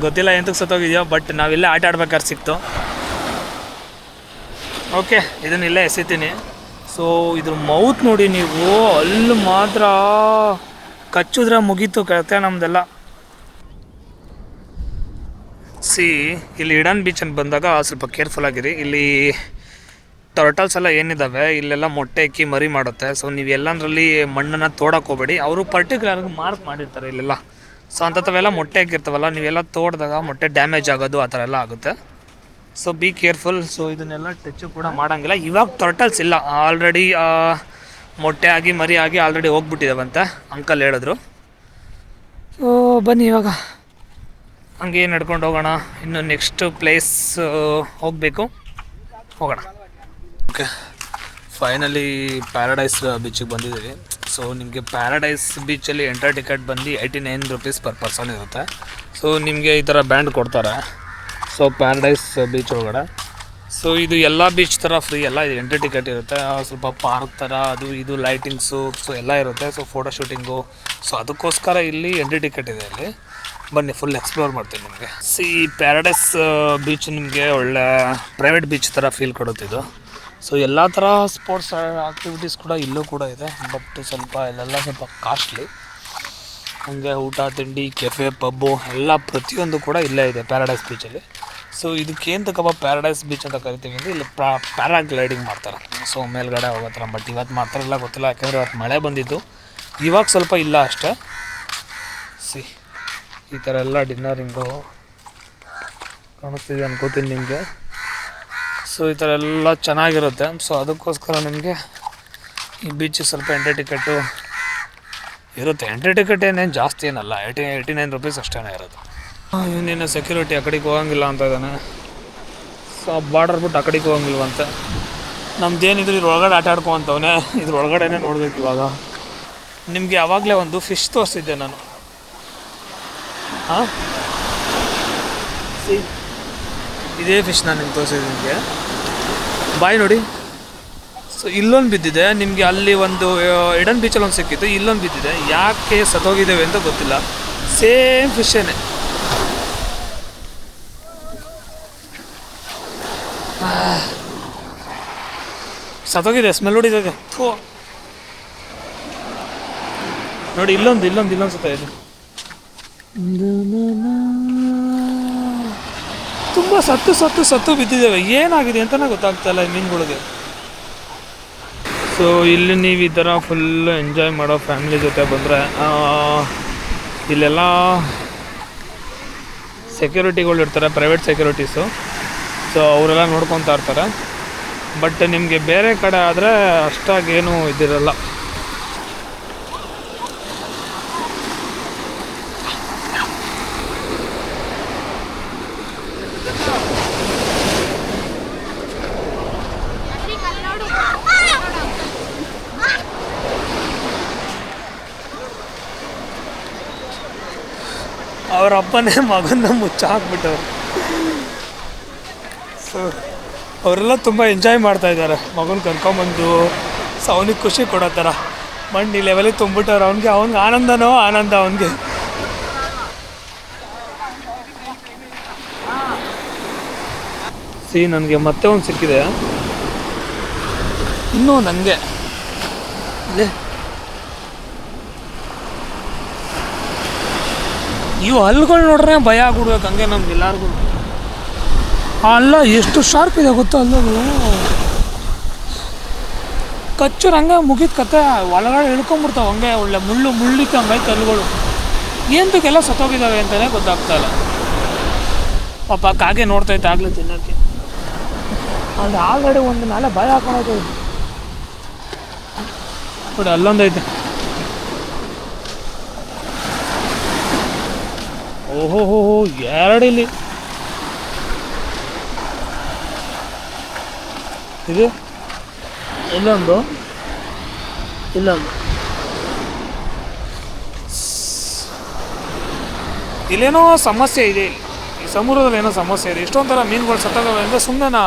ಗೊತ್ತಿಲ್ಲ ಎಂತಕ್ಕೆ ಸತ್ತೋಗಿದೆಯೋ. But ನಾವಿಲ್ಲೇ ಆಟ ಆಡ್ಬೇಕಾದ್ರೆ ಸಿಕ್ತು. Okay, ಇದನ್ನಿಲ್ಲೇ ಎಸಿತೀನಿ. ಸೊ ಇದ್ರ ಮೌತ್ ನೋಡಿ ನೀವು, ಅಲ್ಲಿ ಮಾತ್ರ ಕಚ್ಚಿದ್ರೆ ಮುಗೀತು ಕತೆ ನಮ್ಮದೆಲ್ಲ. ಸಿ ಇಲ್ಲಿ ಇಡನ್ ಬೀಚ್ ಅಂತ ಬಂದಾಗ ಸ್ವಲ್ಪ ಕೇರ್ಫುಲ್ ಆಗಿರಿ. ಇಲ್ಲಿ ಟರ್ಟಲ್ಸ್ ಎಲ್ಲ ಏನಿದ್ದಾವೆ ಇಲ್ಲೆಲ್ಲ ಮೊಟ್ಟೆ ಇಕ್ಕಿ ಮರಿ ಮಾಡುತ್ತೆ. ಸೊ ನೀವು ಎಲ್ಲಂದ್ರಲ್ಲಿ ಮಣ್ಣನ್ನು ತೋಡಕ್ಕೆ ಹೋಗ್ಬೇಡಿ. ಅವರು ಪರ್ಟಿಕ್ಯುಲರ್ಗೆ ಮಾರ್ಕ್ ಮಾಡಿರ್ತಾರೆ ಇಲ್ಲೆಲ್ಲ. ಸೊ ಅಂಥವೆಲ್ಲ ಮೊಟ್ಟೆ ಹಾಕಿರ್ತಾವಲ್ಲ, ನೀವೆಲ್ಲ ತೋಡಿದಾಗ ಮೊಟ್ಟೆ ಡ್ಯಾಮೇಜ್ ಆಗೋದು ಆ ಥರ ಎಲ್ಲ ಆಗುತ್ತೆ. So be careful. ಸೊ ಇದನ್ನೆಲ್ಲ ಟಚ್ಚು ಕೂಡ ಮಾಡೋಂಗಿಲ್ಲ. ಇವಾಗ ಟರ್ಟಲ್ಸ್ ಇಲ್ಲ, ಆಲ್ರೆಡಿ ಮೊಟ್ಟೆ ಆಗಿ ಮರಿ ಆಗಿ ಆಲ್ರೆಡಿ ಹೋಗ್ಬಿಟ್ಟಿದ್ದಾವಂತೆ ಅಂಕಲ್ ಹೇಳಿದ್ರು. ಸೊ ಬನ್ನಿ ಇವಾಗ ಹಂಗೆ ನಡ್ಕೊಂಡು ಹೋಗೋಣ. ಇನ್ನು ನೆಕ್ಸ್ಟ್ ಪ್ಲೇಸ್ ಹೋಗಬೇಕು, ಹೋಗೋಣ. ಓಕೆ, ಫೈನಲಿ ಪ್ಯಾರಡೈಸ್ ಬೀಚಿಗೆ ಬಂದಿದ್ದೀವಿ. ಸೊ ನಿಮಗೆ ಪ್ಯಾರಡೈಸ್ ಬೀಚಲ್ಲಿ ಎಂಟ್ರಿ ಟಿಕೆಟ್ ಬಂದು 89 ರೂಪೀಸ್ ಪರ್ ಪರ್ಸನ್ ಇರುತ್ತೆ. ಸೊ ನಿಮಗೆ ಈ ಥರ ಬ್ಯಾಂಡ್ ಕೊಡ್ತಾರೆ. ಸೊ ಪ್ಯಾರಡೈಸ್ ಬೀಚ್ ಒಳಗಡೆ. ಸೊ ಇದು ಎಲ್ಲ ಬೀಚ್ ಥರ ಫ್ರೀ ಎಲ್ಲ, ಇದು ಎಂಟ್ರಿ ಟಿಕೆಟ್ ಇರುತ್ತೆ. ಸ್ವಲ್ಪ ಪಾರ್ಕ್ ಥರ ಅದು ಇದು ಲೈಟಿಂಗ್ಸು ಸೊ ಎಲ್ಲ ಇರುತ್ತೆ. So photo shooting. ಸೊ ಅದಕ್ಕೋಸ್ಕರ ಇಲ್ಲಿ ಎಂಟ್ರಿ ಟಿಕೆಟ್ ಇದೆ. ಇಲ್ಲಿ ಬನ್ನಿ ಫುಲ್ ಎಕ್ಸ್ಪ್ಲೋರ್ ಮಾಡ್ತೀನಿ ನಿಮಗೆ. ಸಿ ಪ್ಯಾರಡೈಸ್ ಬೀಚ್ ನಿಮಗೆ ಒಳ್ಳೆ ಪ್ರೈವೇಟ್ ಬೀಚ್ ಥರ ಫೀಲ್ ಕೊಡುತ್ತಿದ್ದು. ಸೊ ಎಲ್ಲ ಥರ ಸ್ಪೋರ್ಟ್ಸ್ ಆ್ಯಕ್ಟಿವಿಟೀಸ್ ಕೂಡ ಇಲ್ಲೂ ಕೂಡ ಇದೆ. ಬಟ್ ಸ್ವಲ್ಪ ಇಲ್ಲೆಲ್ಲ ಸ್ವಲ್ಪ ಕಾಸ್ಟ್ಲಿ. ಹಾಗೆ ಊಟ ತಿಂಡಿ ಕೆಫೆ ಪಬ್ಬು ಎಲ್ಲ ಪ್ರತಿಯೊಂದು ಕೂಡ ಇಲ್ಲೇ ಇದೆ ಪ್ಯಾರಡೈಸ್ ಬೀಚಲ್ಲಿ. ಸೊ ಇದಕ್ಕೇನು ತಗೋ ಪ್ಯಾರಡೈಸ್ ಬೀಚ್ ಅಂತ ಕರಿತೀವಿ ಅಂದರೆ ಇಲ್ಲಿ ಪ್ಯಾರಾಗ್ಲೈಡಿಂಗ್ ಮಾಡ್ತಾರೆ. ಸೊ ಮೇಲ್ಗಡೆ ಹೋಗೋ ಥರ. ಬಟ್ ಇವತ್ತು ಮಾಡ್ತಾರಿಲ್ಲ ಗೊತ್ತಿಲ್ಲ, ಯಾಕೆಂದರೆ ಇವತ್ತು ಮಳೆ ಬಂದಿದ್ದು. ಇವಾಗ ಸ್ವಲ್ಪ ಇಲ್ಲ ಅಷ್ಟೇ. ಸಿ ಈ ಥರ ಎಲ್ಲ ಡಿನ್ನರಿಂಗು ಕಾಣಿಸ್ತಿದೆ ಅನ್ಕೋತೀನಿ ನಿಮಗೆ. ಸೊ ಈ ಥರ ಎಲ್ಲ ಚೆನ್ನಾಗಿರುತ್ತೆ. ಸೊ ಅದಕ್ಕೋಸ್ಕರ ನಿಮಗೆ ಈ ಬೀಚಿಗೆ ಸ್ವಲ್ಪ ಎಂಟ್ರಿ ಟಿಕೆಟು ಇರುತ್ತೆ. ಎಂಟ್ರಿ ಟಿಕೆಟ್ ಏನೇನು ಜಾಸ್ತಿ ಏನಲ್ಲ, 89 ರುಪೀಸ್ ಅಷ್ಟೇ ಇರೋದು. ಇವನೇನು ಸೆಕ್ಯೂರಿಟಿ ಆ ಕಡೆಗೆ ಹೋಗಂಗಿಲ್ಲ ಅಂತ ಇದ್ದಾನೆ. ಸೊ ಬಾರ್ಡರ್ ಬಿಟ್ಟು ಆ ಕಡೆಗೆ ಹೋಗಂಗಿಲ್ವಂತೆ. ನಮ್ದೇನಿದ್ರು ಇದ್ರ ಒಳಗಡೆ ಆಟ ಆಡ್ಕೊಂತವನೇ, ಇದ್ರ ಒಳಗಡೆನೇ ನೋಡ್ಬೇಕು. ಇವಾಗ ನಿಮಗೆ ಆವಾಗಲೇ ಒಂದು ಫಿಶ್ ತೋರಿಸಿದ್ದೆ ನಾನು. ಹಾಂ, ಇದೇ ಫಿಶ್ ನಾನು ನಿಮ್ಗೆ ತೋರಿಸಿದ್ದೆ ನಿಮಗೆ. ಬಾಯ್ ನೋಡಿ. ಸೊ ಇಲ್ಲೊಂದು ಬಿದ್ದಿದೆ ನಿಮಗೆ, ಅಲ್ಲಿ ಒಂದು ಇಡನ್ ಬೀಚಲ್ಲಿ ಒಂದು ಸಿಕ್ಕಿತ್ತು, ಇಲ್ಲೊಂದು ಬಿದ್ದಿದೆ. ಯಾಕೆ ಸತ್ತೋಗಿದ್ದೇವೆ ಅಂತ ಗೊತ್ತಿಲ್ಲ. ಸೇಮ್ ಫಿಶ್ಶೇನೆ. ಸತ್ತೋಗಿದೆ, ಸ್ಮೆಲ್ ಹೊಡಿತದೆ. ನೋಡಿ ಇಲ್ಲೊಂದು ಸತ್ತ ಇದೆ. ತುಂಬ ಸತ್ತು ಬಿದ್ದಿದ್ದೇವೆ. ಏನಾಗಿದೆ ಅಂತಲೇ ಗೊತ್ತಾಗ್ತಾಯಿಲ್ಲ ಈ ಮೀನುಗಳಿಗೆ. ಸೊ ಇಲ್ಲಿ ನೀವು ಈ ಥರ ಫುಲ್ ಎಂಜಾಯ್ ಮಾಡೋ ಫ್ಯಾಮಿಲಿ ಜೊತೆ ಬಂದರೆ ಇಲ್ಲೆಲ್ಲ ಸೆಕ್ಯೂರಿಟಿಗಳು ಇರ್ತಾರೆ, ಪ್ರೈವೇಟ್ ಸೆಕ್ಯೂರಿಟೀಸು. ಸೊ ಅವರೆಲ್ಲ ನೋಡ್ಕೊತಾ ಇರ್ತಾರೆ. ಬಟ್ ನಿಮಗೆ ಬೇರೆ ಕಡೆ ಆದರೆ ಅಷ್ಟಾಗೇನು ಇದಿರಲ್ಲ. ಅವ್ರ ಅಪ್ಪನೇ ಮಗನ ಮುಚ್ಚಾಕ್ಬಿಟ್ಟವ್ರು. ಸೊ ಅವರೆಲ್ಲ ತುಂಬ ಎಂಜಾಯ್ ಮಾಡ್ತಾಯಿದ್ದಾರೆ ಮಗನ ಕರ್ಕೊಂಬಂದು. ಸೊ ಅವನಿಗೆ ಖುಷಿ ಕೊಡೋ ಥರ ಮಣ್ಣು ಈ ಲೆವೆಲಿಗೆ ತುಂಬಿಟ್ಟವ್ರು. ಅವ್ನಿಗೆ ಆನಂದನೋ ಆನಂದ ಅವನಿಗೆ. ನನಗೆ ಮತ್ತೆ ಒಂದು ಸಿಕ್ಕಿದೆ, ಇನ್ನೂ ನನಗೆ ಇವು ಹಲ್ಗಳು ನೋಡ್ರೆ ಭಯ ಆಗ್ಬಿಡ್ಬೇಕು ಹಂಗೆ ನಮ್ಗೆ ಎಲ್ಲರಿಗೂ. ಅಲ್ಲ ಎಷ್ಟು ಶಾರ್ಪ್ ಇದೆ ಗೊತ್ತಾ ಅಲ್ಲದು. ಕಚ್ಚೂರು ಹಂಗೆ ಮುಗಿದ ಕತೆ, ಒಳಗಡೆ ಇಳ್ಕೊಂಬಿಡ್ತಾವೆ ಹಂಗೆ. ಒಳ್ಳೆ ಮುಳ್ಳಿತ್ತು ಹಂಗಾಯ್ತು ಹಲ್ಗಳು. ಏನಕ್ಕೆಲ್ಲ ಸತ್ತೋಗಿದ್ದಾವೆ ಅಂತಲೇ ಗೊತ್ತಾಗ್ತಾಯಿಲ್ಲ. ಪಾಪ ಕಾಗೆ ನೋಡ್ತೈತೆ ಆಗಲೇ ತಿನ್ನೋಕ್ಕೆ. ಅಲ್ಲಿ ಆಲ್ರೆಡಿ ಒಂದು ನಾಳೆ ಭಯ ಹಾಕೊಂಡೈತೆ ನೋಡಿ. ಅಲ್ಲೊಂದೈತೆ. ಓಹೋ 2 ಇಲ್ಲಿ ಇದು, ಇಲ್ಲೊಂದು ಇಲ್ಲೇನೋ ಸಮಸ್ಯೆ ಇದೆ. ಈ ಸಮುದ್ರದಲ್ಲಿ ಏನೋ ಸಮಸ್ಯೆ ಇದೆ. ಇಷ್ಟೊಂಥರ ಮೀನುಗಳು ಸತ್ತೋಗವೆ ಅಂದರೆ ಸುಮ್ಮನೆನಾ?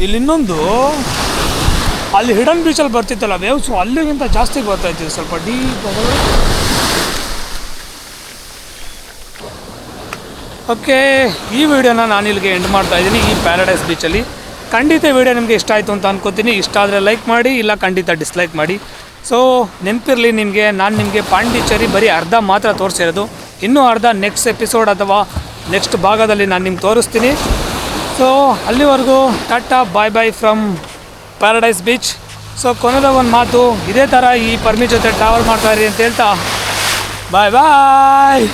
ಇಲ್ಲಿ ಇನ್ನೊಂದು, ಅಲ್ಲಿ ಹಿಡನ್ ಬೀಚಲ್ಲಿ ಬರ್ತಿತ್ತಲ್ಲ ವೇವ್ಸು, ಅಲ್ಲಿಗಿಂತ ಜಾಸ್ತಿ ಬರ್ತಾಯಿತ್ತು ಸ್ವಲ್ಪ ಡೀಪ್. ಓಕೆ, ಈ ವಿಡಿಯೋನ ನಾನು ಇಲ್ಲಿಗೆ ಎಂಡ್ ಮಾಡ್ತಾಯಿದ್ದೀನಿ ಈ ಪ್ಯಾರಡೈಸ್ ಬೀಚಲ್ಲಿ. ಖಂಡಿತ ವಿಡಿಯೋ ನಿಮಗೆ ಇಷ್ಟ ಆಯಿತು ಅಂತ ಅನ್ಕೋತೀನಿ. ಇಷ್ಟ ಆದರೆ ಲೈಕ್ ಮಾಡಿ, ಇಲ್ಲ ಖಂಡಿತ ಡಿಸ್ಲೈಕ್ ಮಾಡಿ. ಸೊ ನೆನಪಿರಲಿ ನಿಮಗೆ, ನಾನು ನಿಮಗೆ ಪಾಂಡಿಚೇರಿ ಬರೀ ಅರ್ಧ ಮಾತ್ರ ತೋರಿಸಿರೋದು. ಇನ್ನೂ ಅರ್ಧ ನೆಕ್ಸ್ಟ್ ಎಪಿಸೋಡ್ ಅಥವಾ ನೆಕ್ಸ್ಟ್ ಭಾಗದಲ್ಲಿ ನಾನು ನಿಮ್ಗೆ ತೋರಿಸ್ತೀನಿ. ಸೊ ಅಲ್ಲಿವರೆಗೂ ಟಾಟಾ ಬಾಯ್ ಬಾಯ್ ಫ್ರಮ್ ಪ್ಯಾರಡೈಸ್ ಬೀಚ್. ಸೊ ಕೊನೆದಾಗ ಒಂದು ಮಾತು, ಇದೇ ಥರ ಈ ಪರ್ಮಿ ಜೊತೆ ಟ್ರಾವೆಲ್ ಮಾಡ್ತಾಯಿರಿ ಅಂತ ಹೇಳ್ತಾ ಬಾಯ್ ಬಾಯ್.